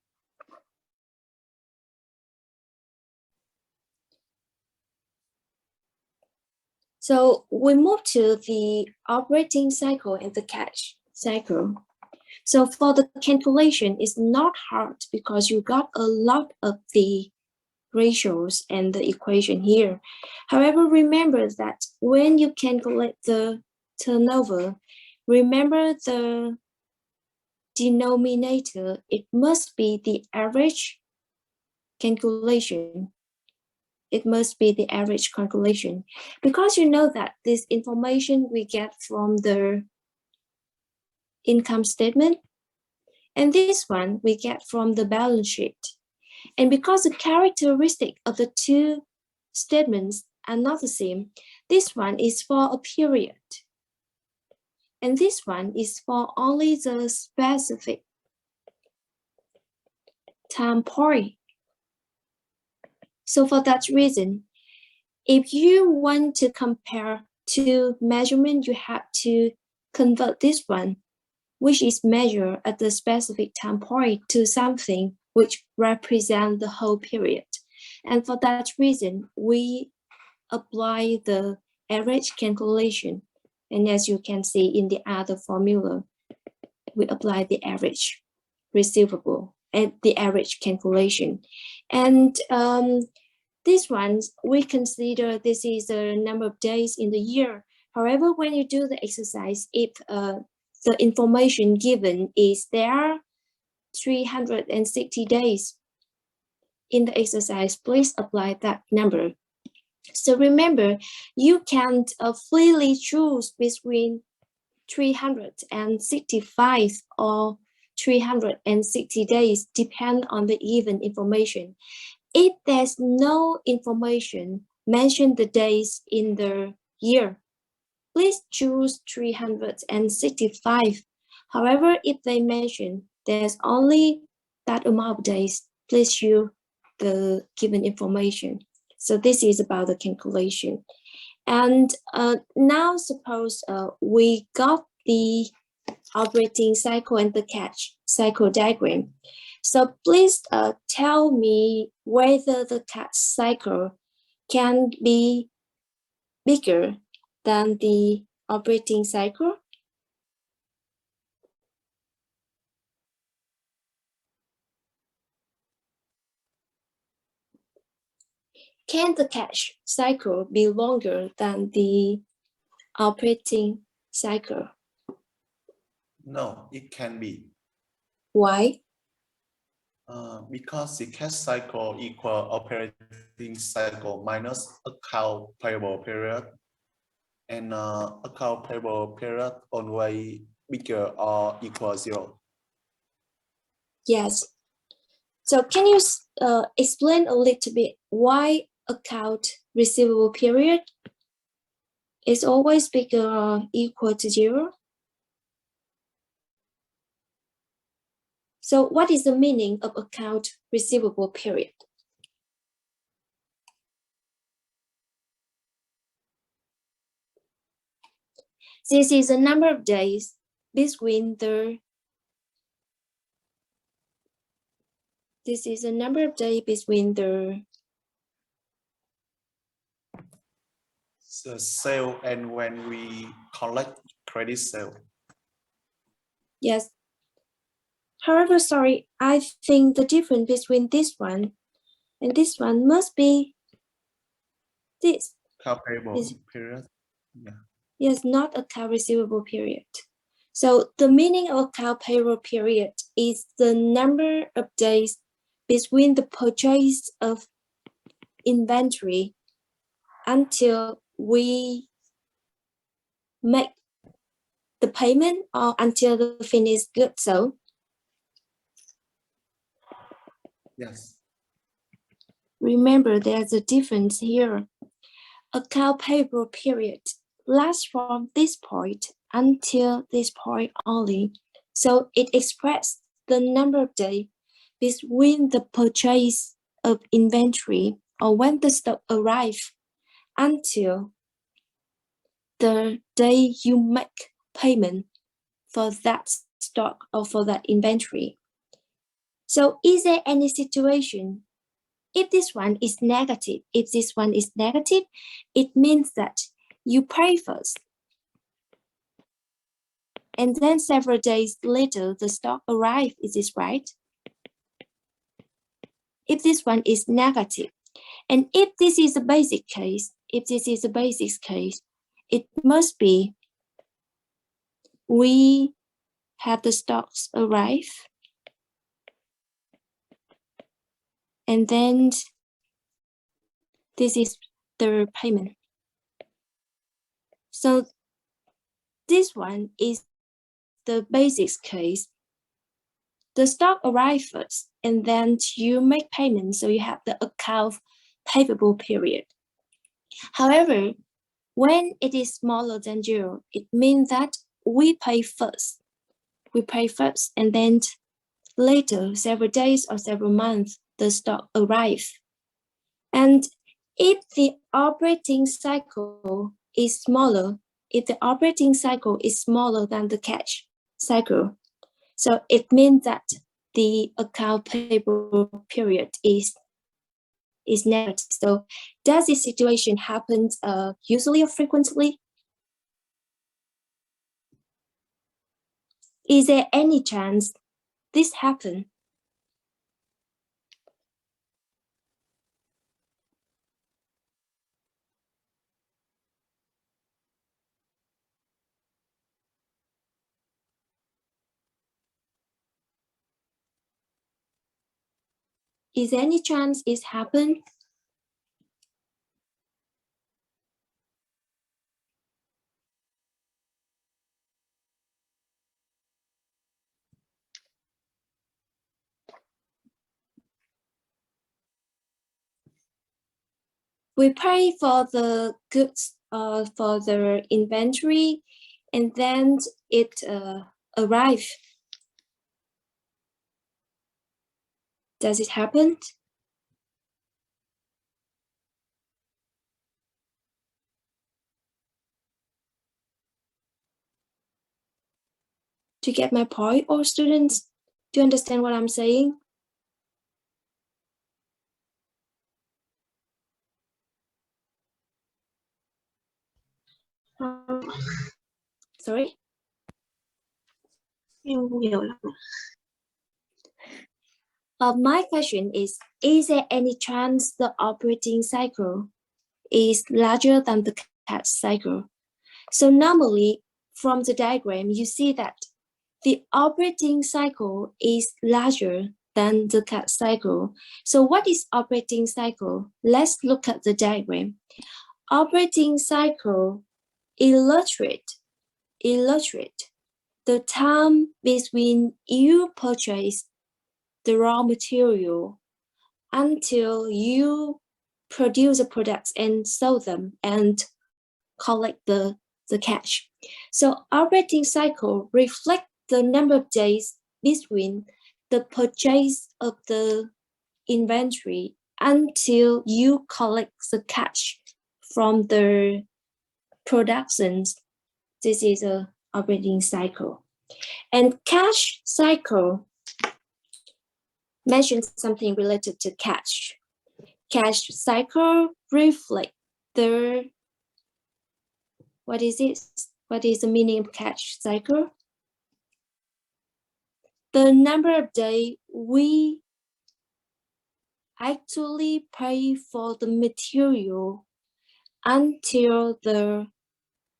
So we move to the operating cycle and the cash cycle. So for the calculation, it's not hard because you got a lot of the ratios and the equation here. However, remember that when you calculate the turnover, remember the denominator, it must be the average calculation. It must be the average calculation because you know that this information we get from the income statement, and this one we get from the balance sheet. And because the characteristic of the two statements are not the same, this one is for a period. And this one is for only the specific time point. So for that reason, if you want to compare two measurements, you have to convert this one, which is measured at the specific time point, to something which represents the whole period. And for that reason, we apply the average calculation. And as you can see in the other formula, we apply the average receivable and the average calculation. And these ones, we consider this is the number of days in the year. However, when you do the exercise, if the information given is there are 360 days in the exercise, please apply that number. So remember, you can freely choose between 365 or 360 days, depend on the given information. If there's no information, mention the days in the year. Please choose 365. However, if they mention there's only that amount of days, please choose the given information. So this is about the calculation. And now suppose we got the operating cycle and the cash cycle diagram. So please tell me whether the cash cycle can be bigger than the operating cycle. Can the cash cycle be longer than the operating cycle? No, it can be. Why? Because the cash cycle equal operating cycle minus account payable period, and account payable period always bigger or equal 0. Yes. So can you explain a little bit why account receivable period is always bigger or equal to 0? So what is the meaning of account receivable period? This is the number of days between the the sale and when we collect credit sale. Yes. However, sorry, I think the difference between this one and this one must be this. Account payable period. Yeah. Yes, not account receivable period. So the meaning of account payable period is the number of days between the purchase of inventory until we make the payment or until the finished goods sold. Yes. Remember, there's a difference here. Account payable period lasts from this point until this point only. So it expresses the number of days between the purchase of inventory or when the stock arrives until the day you make payment for that stock or for that inventory. So is there any situation if this one is negative, it means that you pay first. And then several days later, the stock arrives, is this right? If this one is negative, and if this is a basic case, it must be we have the stocks arrive, and then this is the payment. So this one is the basic case. The stock arrives first, and then you make payment, so you have the account payable period. However, when it is smaller than 0, it means that we pay first. And then later, several days or several months, the stock arrives. And if the operating cycle is smaller, than the cash cycle, so it means that the account payable period is negative. So does this situation happen usually or frequently? Is there any chance this happen? Is there any chance it happen? We pay for the goods for the inventory, and then it arrive. Does it happen? Do you get my point, or students? Do you understand what I'm saying? Sorry? Em không hiểu lắm. My question is there any chance the operating cycle is larger than the cash cycle? So normally from the diagram, you see that the operating cycle is larger than the cash cycle. So what is operating cycle? Let's look at the diagram. Operating cycle illustrate the time between you purchase the raw material until you produce the products and sell them and collect the cash. So operating cycle reflect the number of days between the purchase of the inventory until you collect the cash from the productions. This is a operating cycle. And cash cycle mentions something related to cash. Cash cycle reflect the, what is this? What is the meaning of cash cycle? The number of days we actually pay for the material until the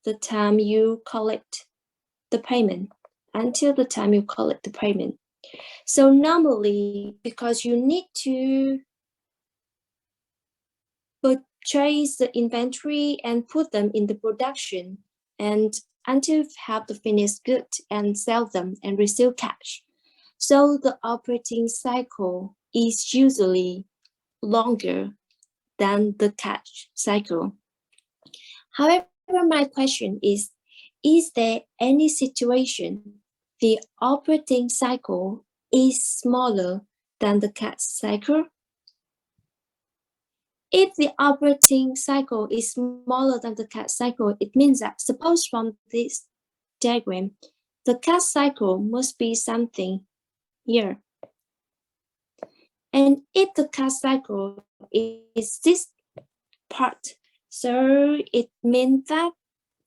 the time you collect the payment, until the time you collect the payment. So normally, because you need to purchase the inventory and put them in the production, and until you have the finished good and sell them and receive cash. So the operating cycle is usually longer than the cash cycle. However, my question is there any situation the operating cycle is smaller than the cash cycle? If the operating cycle is smaller than the cash cycle, it means that, suppose from this diagram, the cash cycle must be something here. And if the cash cycle is this part, so it means that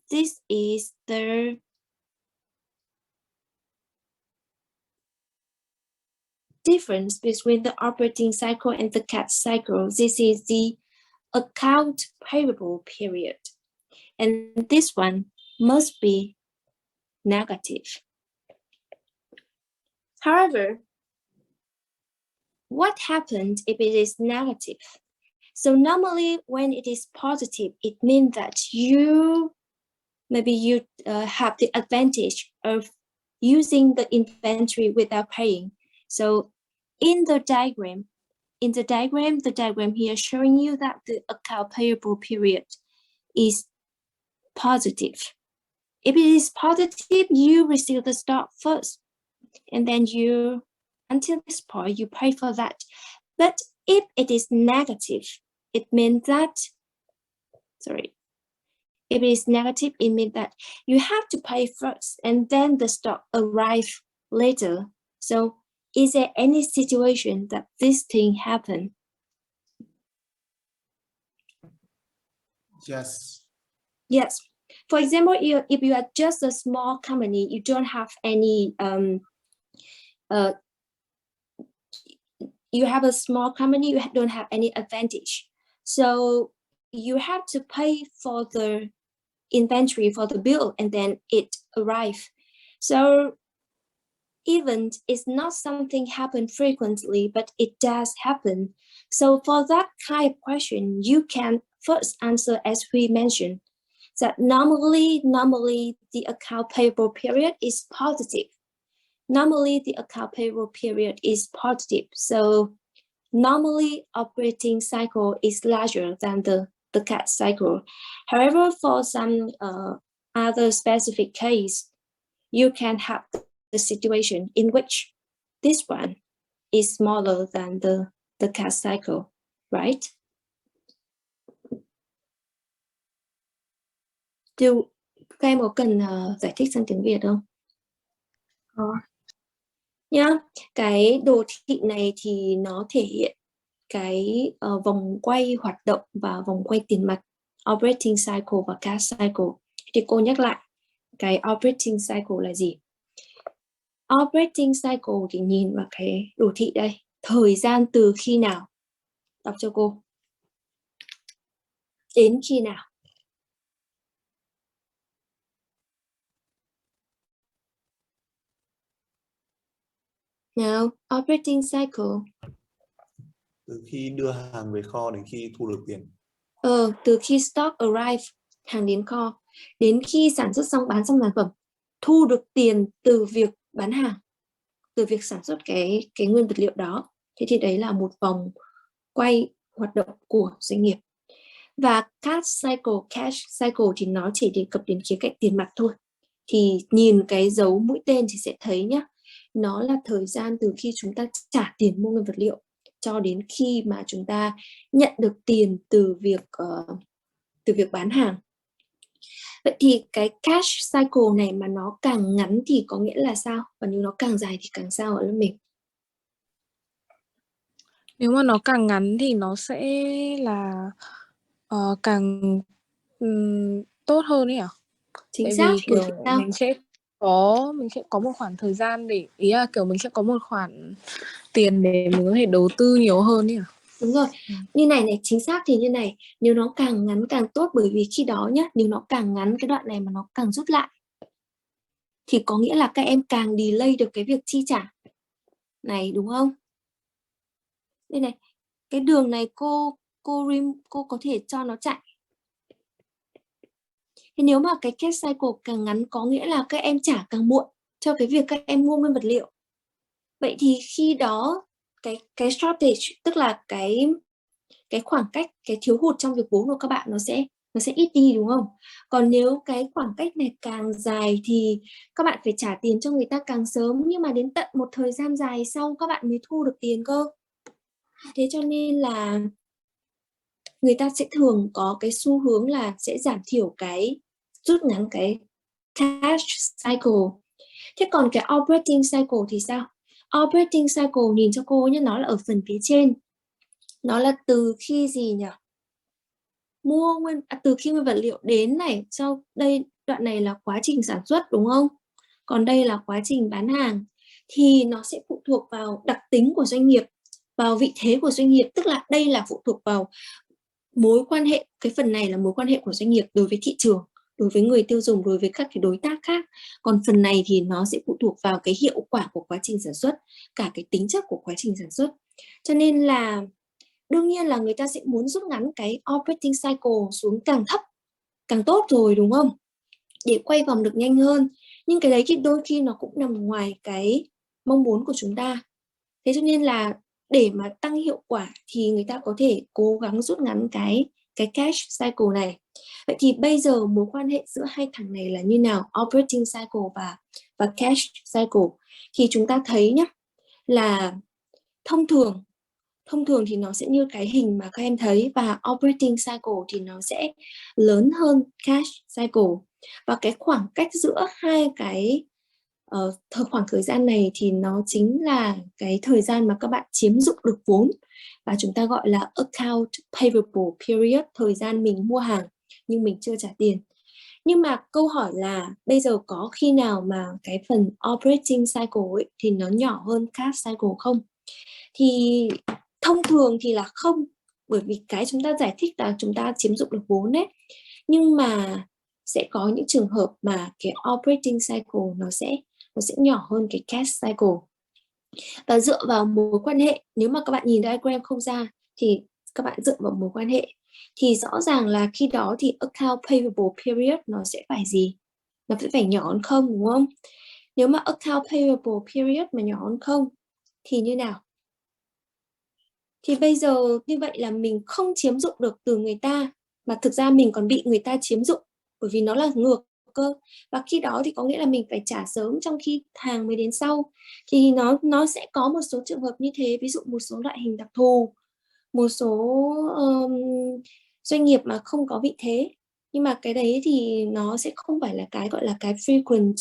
this is the difference between the operating cycle and the cash cycle. This is the account payable period. And this one must be negative. However, what happens if it is negative? So normally when it is positive, it means that maybe you have the advantage of using the inventory without paying. So in the diagram here showing you that the account payable period is positive. If it is positive, you receive the stock first, and then until this point, you pay for that. But if it is negative, it means that, if it is negative, it means that you have to pay first, and then the stock arrive later. So is there any situation that this thing happen? Yes. Yes. For example, if you are just a small company, you don't have any you have a small company, you don't have any advantage. So you have to pay for the inventory, for the bill, and then it arrive. So even it's not something happen frequently, but it does happen. So for that kind of question, you can first answer as we mentioned, that normally the account payable period is positive. Normally the account payable period is positive. So normally operating cycle is larger than the cash cycle. However, for some other specific case, you can have the situation in which this one is smaller than the cash cycle, right? Các em có cần giải thích sang tiếng Việt không? Nhá, cái đồ thị này thì nó thể hiện cái vòng quay hoạt động và vòng quay tiền mặt, operating cycle và cash cycle. Thì cô nhắc lại, cái operating cycle là gì? Operating cycle thì nhìn vào cái đồ thị đây, thời gian từ khi nào? Đọc cho cô. Đến khi nào? Nào, operating cycle. Từ khi đưa hàng về kho đến khi thu được tiền. Từ khi stock arrive, hàng đến kho, đến khi sản xuất xong, bán xong sản phẩm, thu được tiền từ việc bán hàng, từ việc sản xuất cái nguyên vật liệu đó. Thế thì đấy là một vòng quay hoạt động của doanh nghiệp. Và cash cycle thì nó chỉ đề cập đến khía cạnh tiền mặt thôi. Thì nhìn cái dấu mũi tên thì sẽ thấy nhá, nó là thời gian từ khi chúng ta trả tiền mua nguyên vật liệu cho đến khi mà chúng ta nhận được tiền từ việc bán hàng. Vậy thì cái cash cycle này mà nó càng ngắn thì có nghĩa là sao? Và nếu nó càng dài thì càng sao ở lớp mình? Nếu mà nó càng ngắn thì nó sẽ là càng tốt hơn ấy à? Chính Tại xác, vì kiểu mình sẽ có một khoảng thời gian để, ý là kiểu mình sẽ có một khoản tiền để mình có thể đầu tư nhiều hơn ấy à? Đúng rồi, như này này, chính xác thì như này, nếu nó càng ngắn càng tốt, bởi vì khi đó nhá, nếu nó càng ngắn cái đoạn này mà nó càng rút lại thì có nghĩa là các em càng delay được cái việc chi trả này, đúng không? Đây này, cái đường này cô có thể cho nó chạy. Thế nếu mà cái cash cycle càng ngắn có nghĩa là các em trả càng muộn cho cái việc các em mua nguyên vật liệu. Vậy thì khi đó cái shortage, tức là cái khoảng cách, cái thiếu hụt trong việc vốn của các bạn nó sẽ ít đi, đúng không? Còn nếu cái khoảng cách này càng dài thì các bạn phải trả tiền cho người ta càng sớm, nhưng mà đến tận một thời gian dài sau các bạn mới thu được tiền cơ. Thế cho nên là người ta sẽ thường có cái xu hướng là sẽ giảm thiểu cái, rút ngắn cái cash cycle. Thế còn cái operating cycle thì sao? Operating cycle nhìn cho cô nhé, nó là ở phần phía trên. Nó là từ khi gì nhỉ? Từ khi nguyên vật liệu đến này, sau đây đoạn này là quá trình sản xuất, đúng không? Còn đây là quá trình bán hàng, thì nó sẽ phụ thuộc vào đặc tính của doanh nghiệp, vào vị thế của doanh nghiệp, tức là đây là phụ thuộc vào mối quan hệ, cái phần này là mối quan hệ của doanh nghiệp đối với thị trường, đối với người tiêu dùng, đối với các cái đối tác khác. Còn phần này thì nó sẽ phụ thuộc vào cái hiệu quả của quá trình sản xuất, cả cái tính chất của quá trình sản xuất. Cho nên là đương nhiên là người ta sẽ muốn rút ngắn cái operating cycle xuống càng thấp càng tốt rồi, đúng không? Để quay vòng được nhanh hơn. Nhưng cái đấy thì đôi khi nó cũng nằm ngoài cái mong muốn của chúng ta. Thế cho nên là để mà tăng hiệu quả thì người ta có thể cố gắng rút ngắn cái cash cycle này. Vậy thì bây giờ mối quan hệ giữa hai thằng này là như nào? Operating cycle và cash cycle. Thì chúng ta thấy nhé, là thông thường thì nó sẽ như cái hình mà các em thấy, và operating cycle thì nó sẽ lớn hơn cash cycle. Và cái khoảng cách giữa hai cái khoảng thời gian này thì nó chính là cái thời gian mà các bạn chiếm dụng được vốn, và chúng ta gọi là account payable period, thời gian mình mua hàng nhưng mình chưa trả tiền. Nhưng mà câu hỏi là bây giờ có khi nào mà cái phần operating cycle ấy thì nó nhỏ hơn cash cycle không? Thì thông thường thì là không, bởi vì cái chúng ta giải thích là chúng ta chiếm dụng được vốn đấy. Nhưng mà sẽ có những trường hợp mà cái operating cycle nó sẽ nhỏ hơn cái cash cycle. Và dựa vào mối quan hệ, nếu mà các bạn nhìn diagram không ra thì các bạn dựa vào mối quan hệ thì rõ ràng là khi đó thì account payable period nó sẽ phải gì? Nó sẽ phải nhỏ hơn không, đúng không? Nếu mà account payable period mà nhỏ hơn không thì như nào? Thì bây giờ như vậy là mình không chiếm dụng được từ người ta, mà thực ra mình còn bị người ta chiếm dụng, bởi vì nó là ngược cơ. Và khi đó thì có nghĩa là mình phải trả sớm trong khi hàng mới đến sau. Thì nó sẽ có một số trường hợp như thế, ví dụ một số loại hình đặc thù, một số doanh nghiệp mà không có vị thế. Nhưng mà cái đấy thì nó sẽ không phải là cái gọi là cái frequent.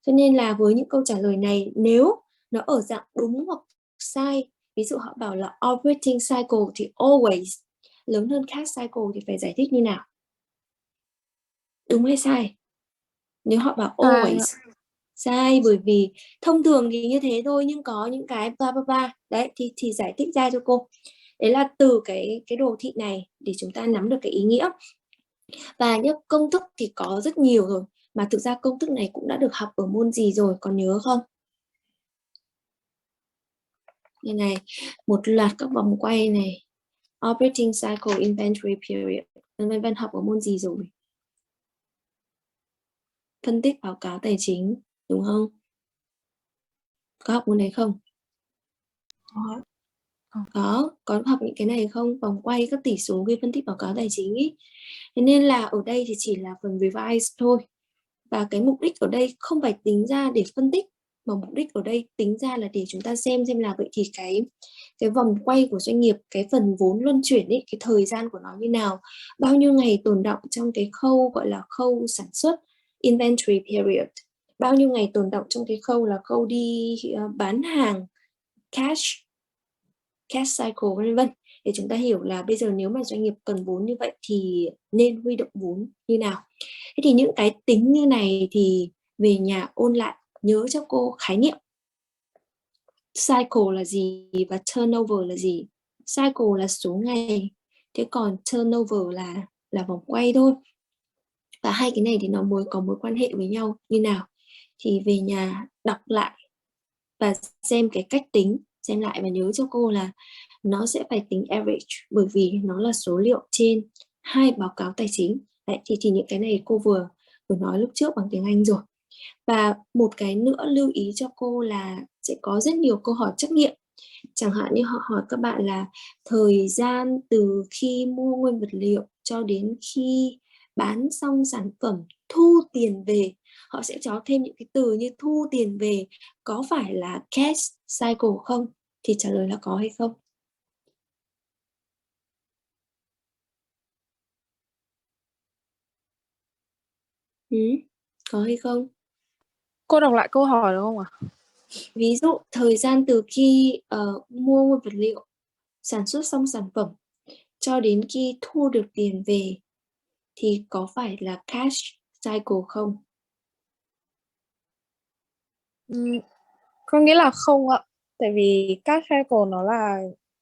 Cho nên là với những câu trả lời này, nếu nó ở dạng đúng hoặc sai, ví dụ họ bảo là operating cycle thì always lớn hơn cash cycle, thì phải giải thích như nào? Đúng hay sai? Nếu họ bảo always, sai, bởi vì thông thường thì như thế thôi, nhưng có những cái bla bla bla đấy thì giải thích ra cho cô. Đấy là từ cái đồ thị này để chúng ta nắm được cái ý nghĩa. Và những công thức thì có rất nhiều rồi, mà thực ra công thức này cũng đã được học ở môn gì rồi, còn nhớ không? Đây này, một loạt các vòng quay này, operating cycle, inventory period, vân vân, học ở môn gì rồi? Phân tích báo cáo tài chính, đúng không? Có học môn này không? Có học những cái này không? Vòng quay, các tỷ số ghi phân tích báo cáo tài chính ý. Thế nên là ở đây thì chỉ là phần revise thôi. Và cái mục đích ở đây không phải tính ra để phân tích, mà mục đích ở đây tính ra là để chúng ta xem là vậy thì cái vòng quay của doanh nghiệp, cái phần vốn luân chuyển ấy, cái thời gian của nó như nào, bao nhiêu ngày tồn đọng trong cái khâu gọi là khâu sản xuất, inventory period, bao nhiêu ngày tồn đọng trong cái khâu là khâu đi bán hàng, cash cycle, vân vân, để chúng ta hiểu là bây giờ nếu mà doanh nghiệp cần vốn như vậy thì nên huy động vốn như nào. Thế thì những cái tính như này thì về nhà ôn lại, nhớ cho cô khái niệm cycle là gì và turnover là gì, cycle là số ngày, thế còn turnover là vòng quay thôi. Và hai cái này thì nó có mối quan hệ với nhau như nào thì về nhà đọc lại và xem cái cách tính, xem lại và nhớ cho cô là nó sẽ phải tính average bởi vì nó là số liệu trên 2 báo cáo tài chính. Đấy, thì những cái này cô vừa nói lúc trước bằng tiếng Anh rồi. Và một cái nữa lưu ý cho cô là sẽ có rất nhiều câu hỏi trắc nghiệm. Chẳng hạn như họ hỏi các bạn là thời gian từ khi mua nguyên vật liệu cho đến khi bán xong sản phẩm, thu tiền về. Họ sẽ cho thêm những cái từ như thu tiền về có phải là cash cycle không? Thì trả lời là có hay không? Có hay không? Cô đọc lại câu hỏi được không ạ? Ví dụ thời gian từ khi mua nguyên vật liệu, sản xuất xong sản phẩm cho đến khi thu được tiền về thì có phải là cash cycle không? Con nghĩ là không ạ. Tại vì cash cycle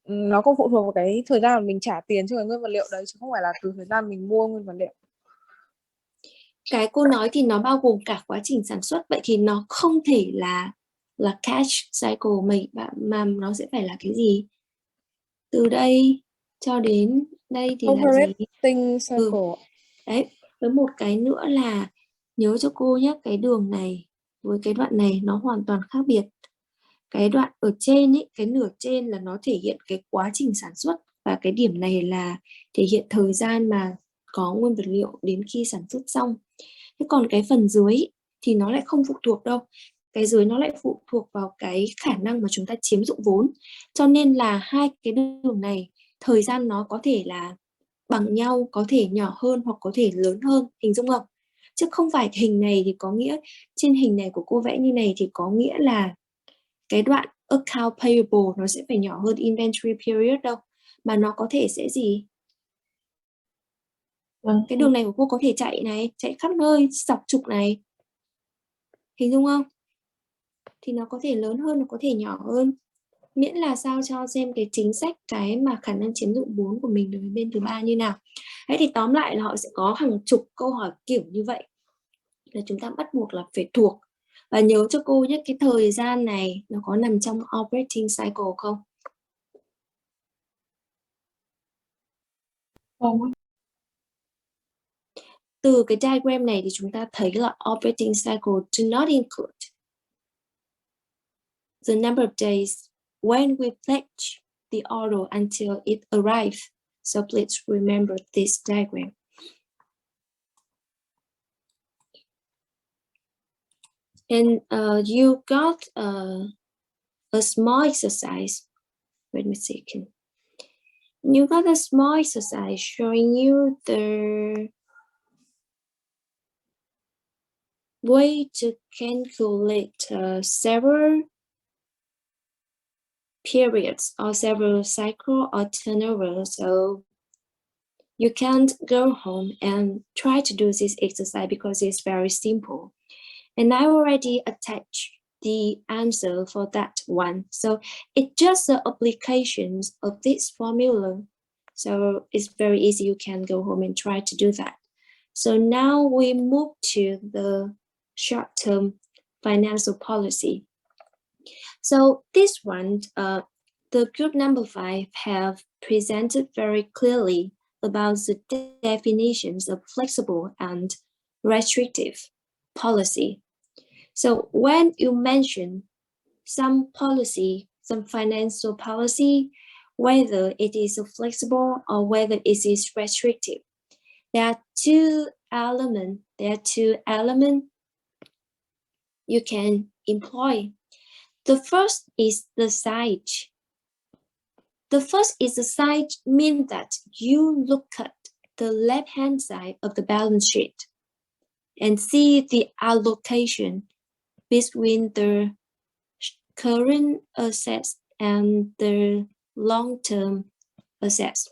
nó cũng phụ thuộc vào cái thời gian mà mình trả tiền cho cái nguyên vật liệu đấy chứ không phải là từ thời gian mình mua nguyên vật liệu. Cái cô nói thì nó bao gồm cả quá trình sản xuất, vậy thì nó không thể là cash cycle mà nó sẽ phải là cái gì? Từ đây cho đến đây thì là gì? Operating cycle. Đấy, với một cái nữa là nhớ cho cô nhé, cái đường này với cái đoạn này nó hoàn toàn khác biệt. Cái đoạn ở trên ấy, cái nửa trên là nó thể hiện cái quá trình sản xuất và cái điểm này là thể hiện thời gian mà có nguyên vật liệu đến khi sản xuất xong. Thế còn cái phần dưới thì nó lại không phụ thuộc đâu. Cái dưới nó lại phụ thuộc vào cái khả năng mà chúng ta chiếm dụng vốn. Cho nên là hai cái đường này thời gian nó có thể là bằng nhau, có thể nhỏ hơn hoặc có thể lớn hơn, hình dung không? Chứ không phải hình này thì có nghĩa, trên hình này của cô vẽ như này thì có nghĩa là cái đoạn account payable nó sẽ phải nhỏ hơn inventory period đâu, mà nó có thể sẽ gì? Cái đường này của cô có thể chạy khắp nơi, dọc trục này, hình dung không? Thì nó có thể lớn hơn, nó có thể nhỏ hơn, miễn là sao cho xem cái chính sách, cái mà khả năng chiếm dụng vốn của mình đối với bên thứ ba như nào. Đấy, thì tóm lại là họ sẽ có hàng chục câu hỏi kiểu như vậy là chúng ta bắt buộc là phải thuộc. Và nhớ cho cô nhé, cái thời gian này nó có nằm trong operating cycle không? Không. Từ cái diagram này thì chúng ta thấy là operating cycle do not include the number of days when we pledge the order until it arrives. So please remember this diagram. And you got a small exercise. Wait a second. You got a small exercise showing you the way to calculate several periods or several cycle or turnover. So you can't go home and try to do this exercise because it's very simple. And I already attached the answer for that one. So it's just the applications of this formula. So it's very easy. You can go home and try to do that. So now we move to the short-term financial policy. So this one, the group number 5 have presented very clearly about the definitions of flexible and restrictive policy. So when you mention some policy, some financial policy, whether it is flexible or whether it is restrictive, there are two elements you can employ. The first is the size. The first is the size means that you look at the left-hand side of the balance sheet and see the allocation between the current assets and the long-term assets.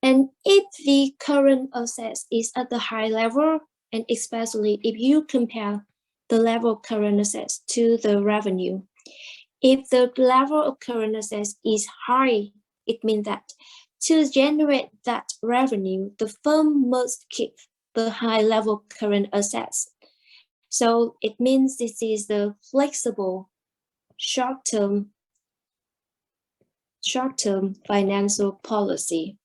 And if the current assets is at the high level, and especially if you compare the level of current assets to the revenue, If the level of current assets is high, it means that to generate that revenue, the firm must keep the high level current assets. So it means this is the flexible short-term financial policy.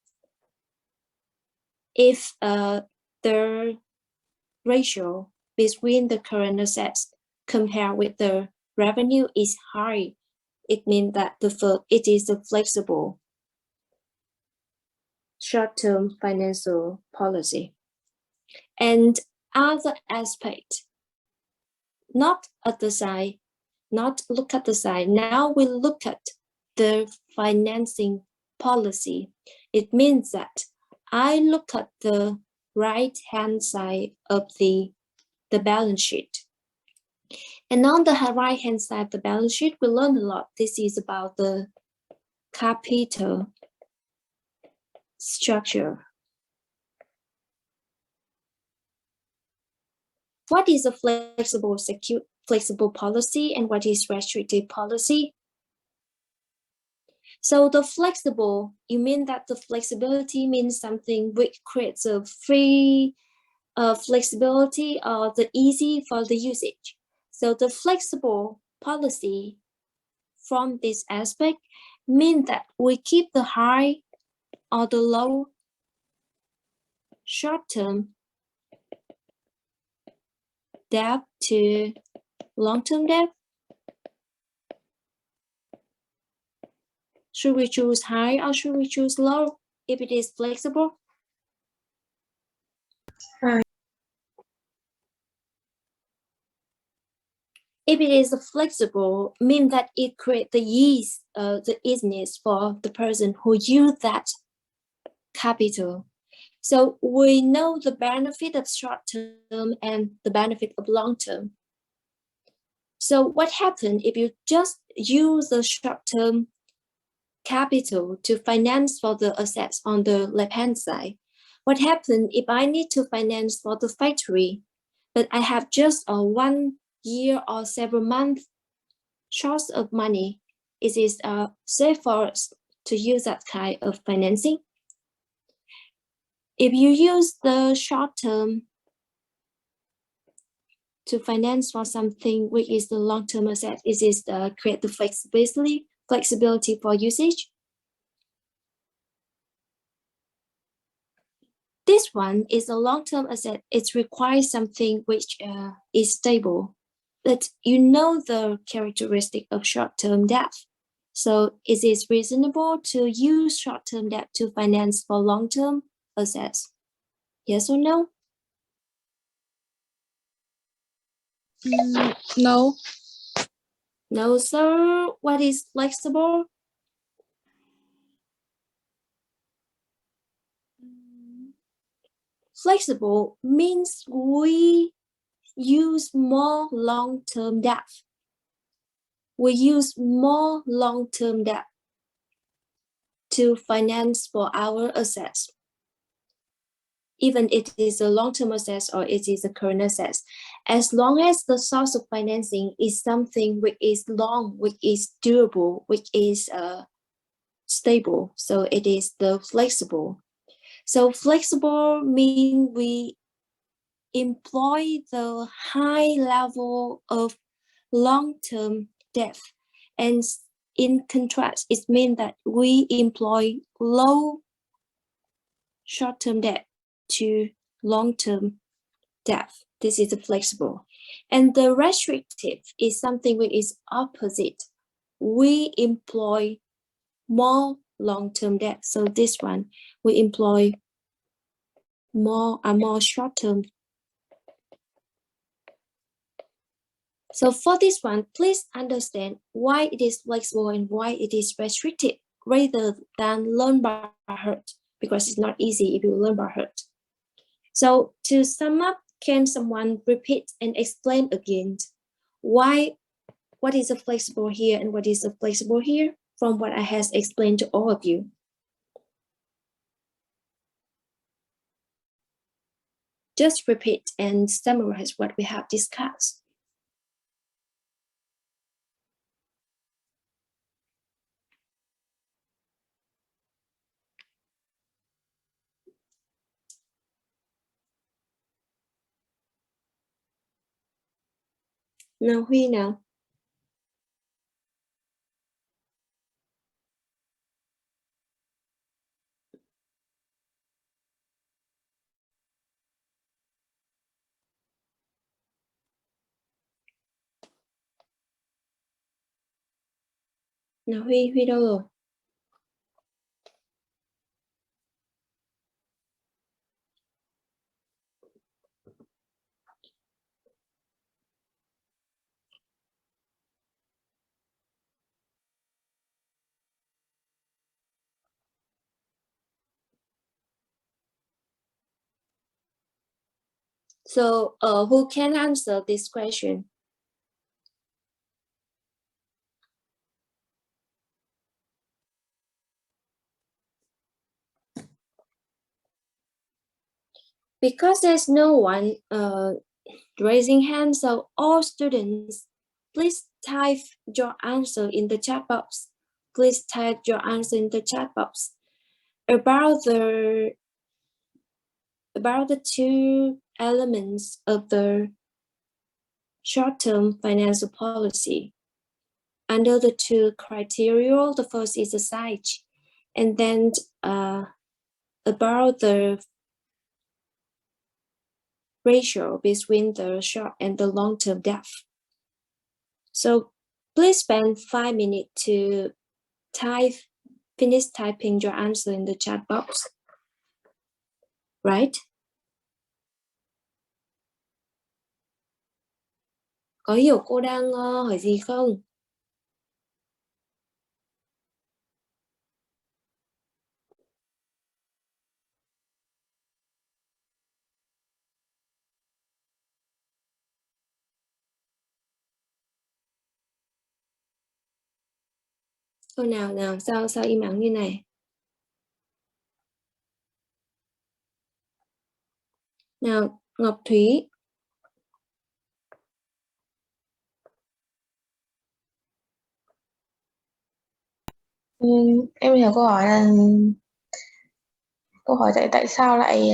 If the ratio between the current assets compared with the revenue is high, it means that it is a flexible short-term financial policy. And other aspect, not at the side, not look at the side. Now we look at the financing policy. It means that I look at the right-hand side of the balance sheet. And on the right-hand side of the balance sheet, we learn a lot. This is about the capital structure. What is a flexible policy and what is restrictive policy? So the flexible, you mean that the flexibility means something which creates a free flexibility or the easy for the usage. So the flexible policy from this aspect mean that we keep the high or the low short-term debt to long-term debt. Should we choose high or should we choose low if it is flexible? High. If it is flexible, mean that it creates the easiness for the person who use that capital. So we know the benefit of short-term and the benefit of long-term. So what happens if you just use the short-term capital to finance for the assets on the left-hand side? What happens if I need to finance for the factory, but I have just a 1 year or several months short of money? It is safe for us to use that kind of financing. If you use the short term to finance for something which is the long-term asset, it is create the flexibility for usage. This one is a long-term asset. It requires something which is stable, but you know the characteristic of short-term debt. So it is reasonable to use short-term debt to finance for long-term assets. Yes or no? No. No, sir. What is flexible? Flexible means we use more long-term debt. We use more long-term debt to finance for our assets. Even it is a long-term asset or it is a current asset. As long as the source of financing is something which is long, which is durable, which is stable, so it is the flexible. So flexible means we employ the high level of long-term debt, and in contrast, it means that we employ low short-term debt to long-term debt. This is the flexible. And the restrictive is something which is opposite. We employ more long-term debt. So this one, we employ more short-term. So for this one, please understand why it is flexible and why it is restricted rather than learn by heart, because it's not easy if you learn by heart. So to sum up, can someone repeat and explain again what is a flexible here and what is a flexible here from what I has explained to all of you? Just repeat and summarize what we have discussed. Nào Huy nào. Nào Huy đâu rồi? So, who can answer this question? Because there's no one raising hand, so all students, please type your answer in the chat box. Please type your answer in the chat box. About the two elements of the short-term financial policy. Under the two criteria, the first is the size, and then about the ratio between the short and the long-term debt. So please spend 5 minutes to finish typing your answer in the chat box. Right? Có hiểu cô đang hỏi gì không? Thôi nào, sao im lặng như này? Nào, Ngọc Thúy. Em hiểu câu hỏi là tại sao lại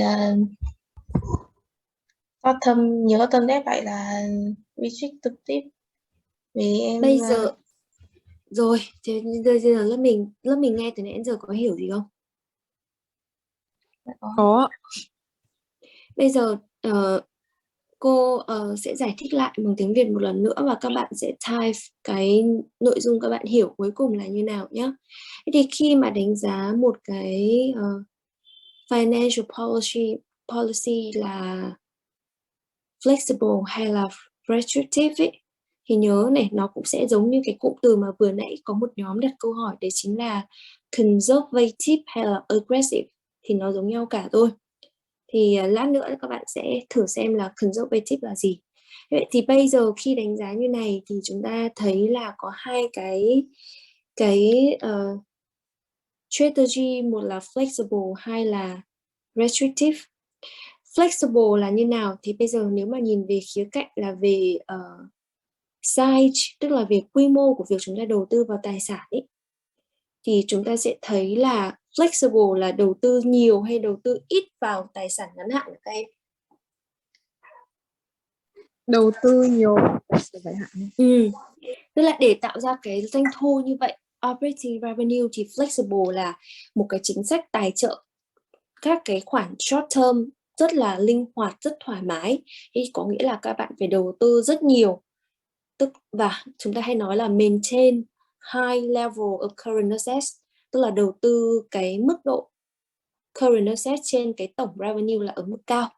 short term nhiều short term debt lại là restrictive, vì em Bây giờ rồi, thế bây giờ lớp mình nghe từ nãy đến giờ có hiểu gì không? Có. Bây giờ cô sẽ giải thích lại bằng tiếng Việt một lần nữa và các bạn sẽ type cái nội dung các bạn hiểu cuối cùng là như nào nhé. Thế thì khi mà đánh giá một cái financial policy là flexible hay là restrictive ấy, thì nhớ này, nó cũng sẽ giống như cái cụm từ mà vừa nãy có một nhóm đặt câu hỏi, đấy chính là conservative hay là aggressive, thì nó giống nhau cả thôi. Thì lát nữa các bạn sẽ thử xem là conservative là gì. Vậy thì bây giờ khi đánh giá như này thì chúng ta thấy là có hai cái strategy, một là flexible hay là restrictive. Flexible là như nào thì bây giờ nếu mà nhìn về khía cạnh là về size, tức là về quy mô của việc chúng ta đầu tư vào tài sản ấy, thì chúng ta sẽ thấy là flexible là đầu tư nhiều hay đầu tư ít vào tài sản ngắn hạn của các em? Đầu tư nhiều tài sản dài hạn. Tức là để tạo ra cái doanh thu như vậy, operating revenue, thì flexible là một cái chính sách tài trợ các cái khoản short term rất là linh hoạt, rất thoải mái. Thì có nghĩa là các bạn phải đầu tư rất nhiều, và chúng ta hay nói là maintain high level of current assets, tức là đầu tư cái mức độ current assets trên cái tổng revenue là ở mức cao.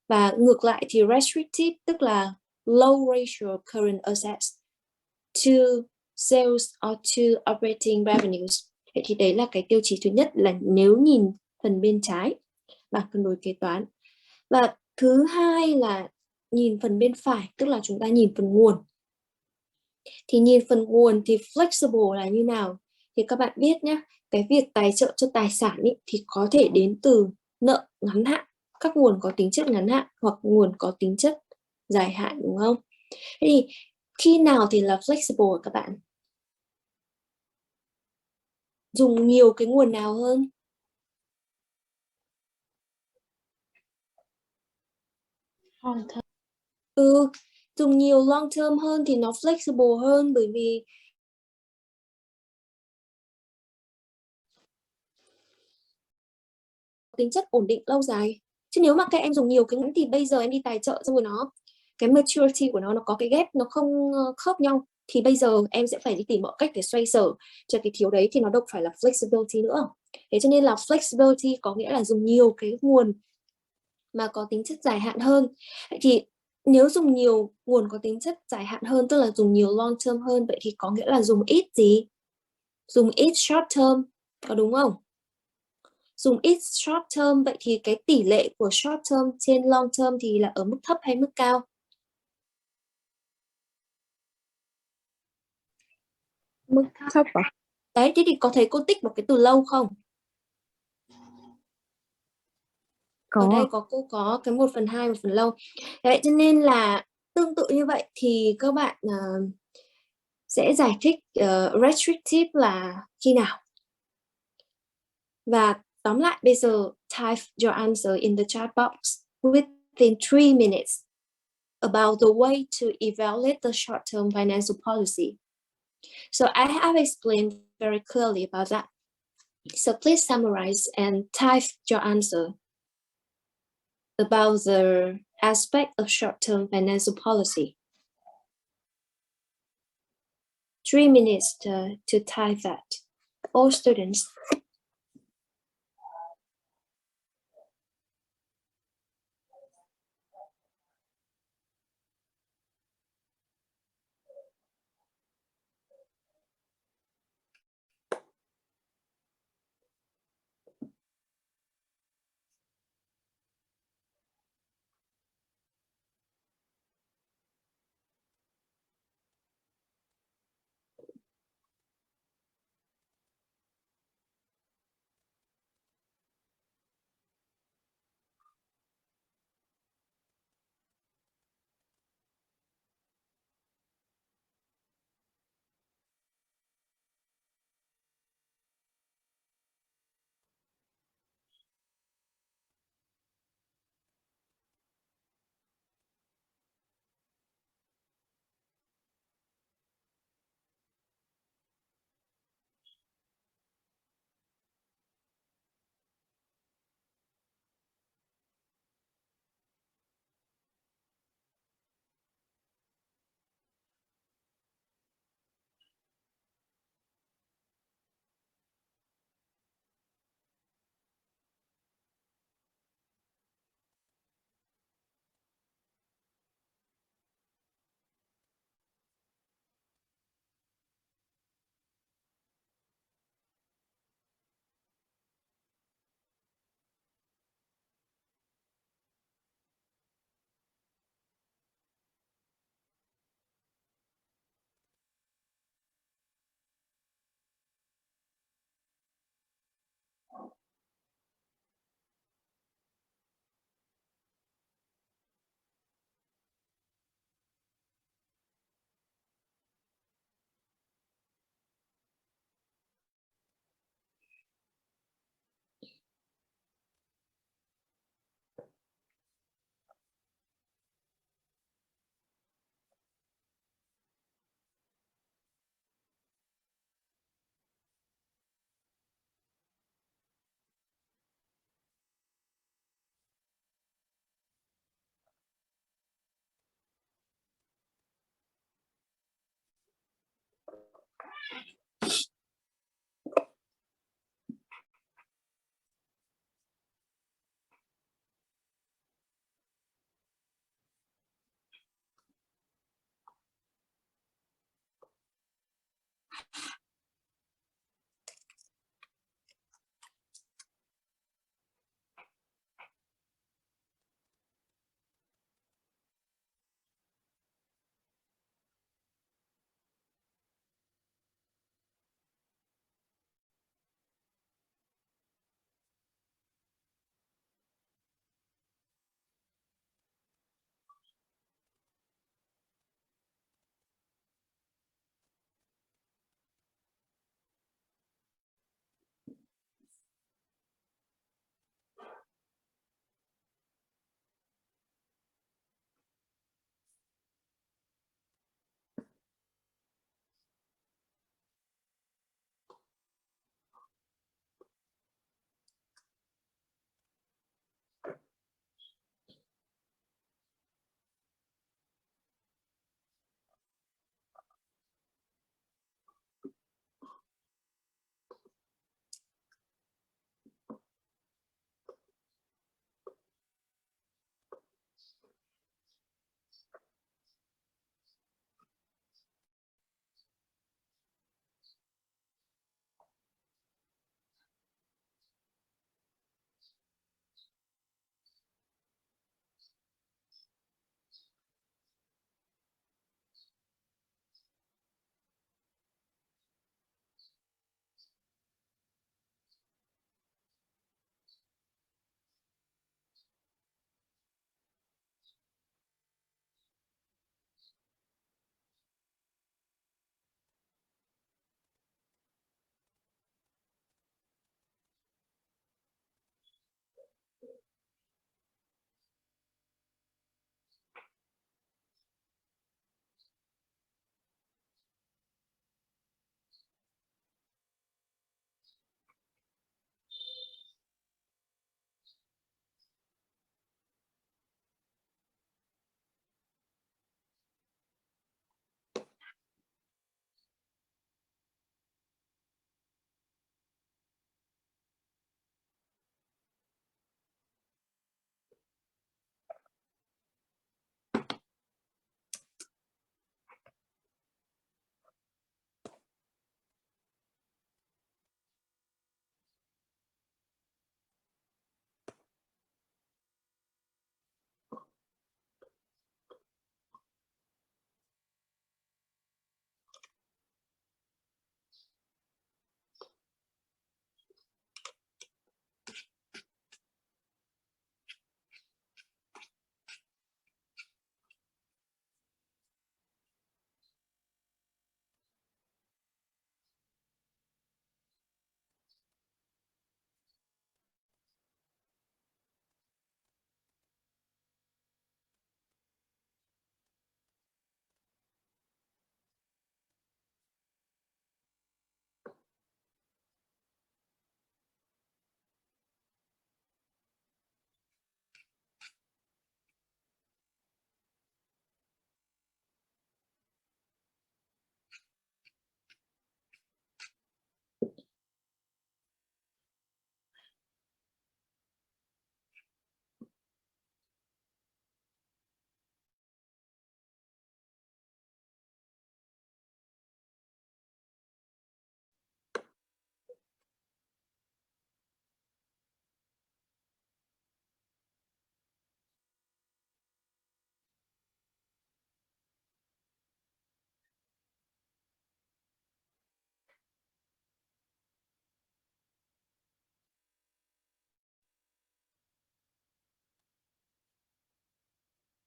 Và ngược lại thì restrictive tức là low ratio of current assets to sales or to operating revenues. Vậy thì đấy là cái tiêu chí thứ nhất, là nếu nhìn phần bên trái bảng cân đối kế toán. Và thứ hai là nhìn phần bên phải, tức là chúng ta nhìn phần nguồn. Thì nhìn phần nguồn thì flexible là như nào? Thì các bạn biết nhé, cái việc tài trợ cho tài sản ý, thì có thể đến từ nợ ngắn hạn, các nguồn có tính chất ngắn hạn hoặc nguồn có tính chất dài hạn, đúng không? Thế thì khi nào thì là flexible các bạn? Dùng nhiều cái nguồn nào hơn? dùng nhiều long term hơn thì nó flexible hơn, bởi vì tính chất ổn định lâu dài. Chứ nếu mà các em dùng nhiều cái thì bây giờ em đi tài trợ xong rồi cái maturity của nó có cái gap nó không khớp nhau, thì bây giờ em sẽ phải đi tìm mọi cách để xoay sở cho cái thiếu đấy, thì nó đâu phải là flexibility nữa. Thế cho nên là flexibility có nghĩa là dùng nhiều cái nguồn mà có tính chất dài hạn hơn. Thì nếu dùng nhiều nguồn có tính chất dài hạn hơn, tức là dùng nhiều long term hơn, vậy thì có nghĩa là dùng ít gì? Dùng ít short term, có đúng không? Dùng ít short term, vậy thì cái tỷ lệ của short term trên long term thì là ở mức thấp hay mức cao? Mức thấp à? Đấy, thế thì có thấy cô tích một cái từ lâu không? Có. Ở đây cô có cái 1/2, 1/2 lâu. Đấy, cho nên là tương tự như vậy thì các bạn sẽ giải thích restrictive là khi nào. Và tóm lại bây giờ type your answer in the chat box within 3 minutes about the way to evaluate the short-term financial policy. So I have explained very clearly about that. So please summarize and type your answer about the aspect of short-term financial policy. 3 minutes to type that. All students.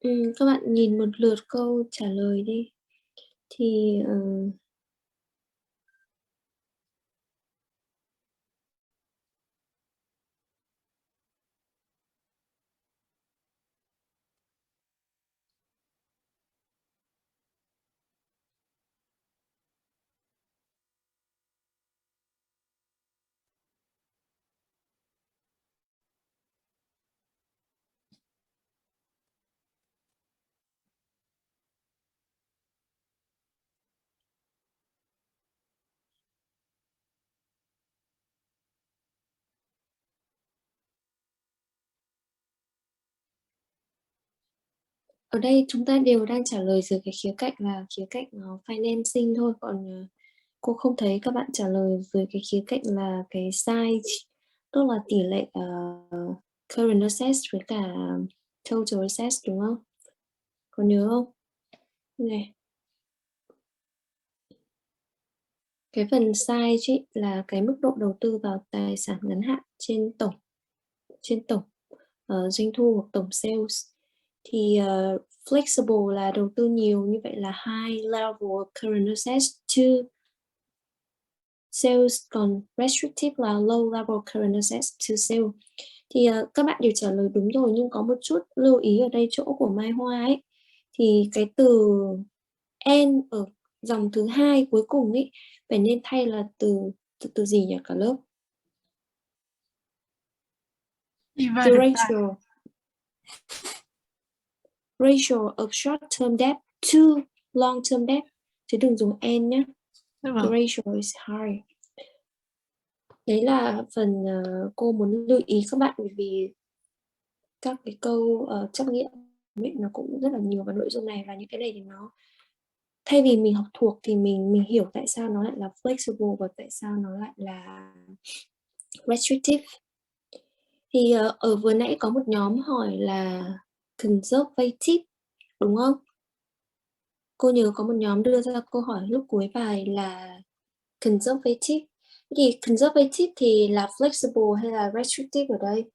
Các bạn nhìn một lượt câu trả lời đi. Thì ở đây chúng ta đều đang trả lời từ cái khía cạnh là khía cạnh financing thôi, còn cô không thấy các bạn trả lời về cái khía cạnh là cái size, tức là tỷ lệ current assets với cả total assets, đúng không? Có nhớ không? Này, cái phần size ấy là cái mức độ đầu tư vào tài sản ngắn hạn trên tổng doanh thu hoặc tổng sales. Thì flexible là đầu tư nhiều, như vậy là high level of current assets to sales, còn restrictive là low level current assets to sale. Thì các bạn đều trả lời đúng rồi, nhưng có một chút lưu ý ở đây chỗ của Mai Hoa ấy, thì cái từ N ở dòng thứ hai cuối cùng ấy phải nên thay là từ gì nhỉ cả lớp? The ratio of short-term debt to long-term debt, chứ đừng dùng N nhé. The ratio is high. Đấy là phần cô muốn lưu ý các bạn, bởi vì các cái câu trắc nghiệm ấy, nó cũng rất là nhiều vào nội dung này, và những cái này thì nó thay vì mình học thuộc thì mình hiểu tại sao nó lại là flexible và tại sao nó lại là restrictive. Thì ở vừa nãy có một nhóm hỏi là conservative, đúng không? Cô nhớ có một nhóm đưa ra câu hỏi lúc cuối bài là conservative. Thì conservative thì là flexible hay là restrictive ở đây?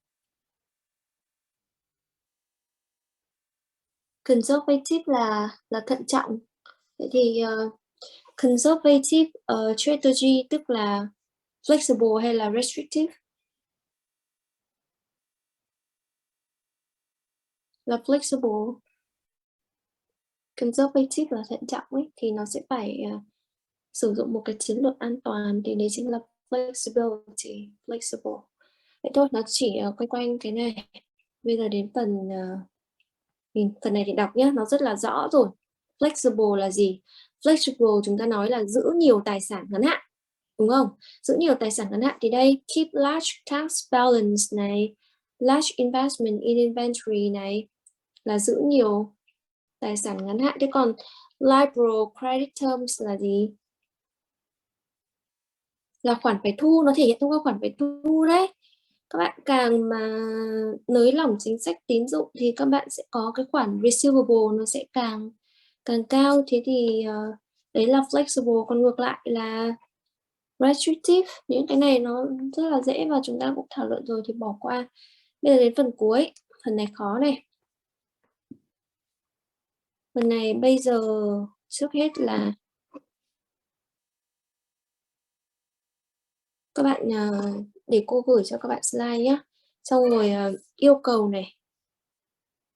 Conservative là thận trọng. Vậy thì conservative strategy tức là flexible hay là restrictive? Là flexible. Conservative là thận trọng ấy, thì nó sẽ phải sử dụng một cái chiến lược an toàn, thì đấy chính là flexibility, flexible. Vậy thôi, nó chỉ quanh quanh cái này. Bây giờ đến phần phần này thì đọc nhé, nó rất là rõ rồi. Flexible là gì? Flexible chúng ta nói là giữ nhiều tài sản ngắn hạn, đúng không? Giữ nhiều tài sản ngắn hạn thì đây, keep large cash balance này, large investment in inventory này, là giữ nhiều tài sản ngắn hạn. Thế còn liberal credit terms là gì? Là khoản phải thu, nó thể hiện thông qua khoản phải thu đấy. Các bạn càng mà nới lỏng chính sách tín dụng thì các bạn sẽ có cái khoản receivable nó sẽ càng cao. Thế thì đấy là flexible. Còn ngược lại là restrictive. Những cái này nó rất là dễ và chúng ta cũng thảo luận rồi thì bỏ qua. Bây giờ đến phần cuối, phần này khó này. Phần này bây giờ trước hết là các bạn để cô gửi cho các bạn slide nhé. Xong rồi yêu cầu này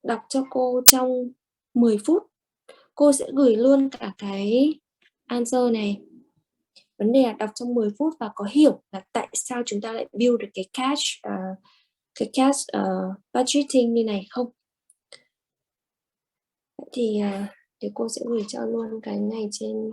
đọc cho cô trong 10 phút. Cô sẽ gửi luôn cả cái answer này. Vấn đề là đọc trong 10 phút và có hiểu là tại sao chúng ta lại build được cái cash budgeting như này không. Thì để cô sẽ gửi cho luôn cái này trên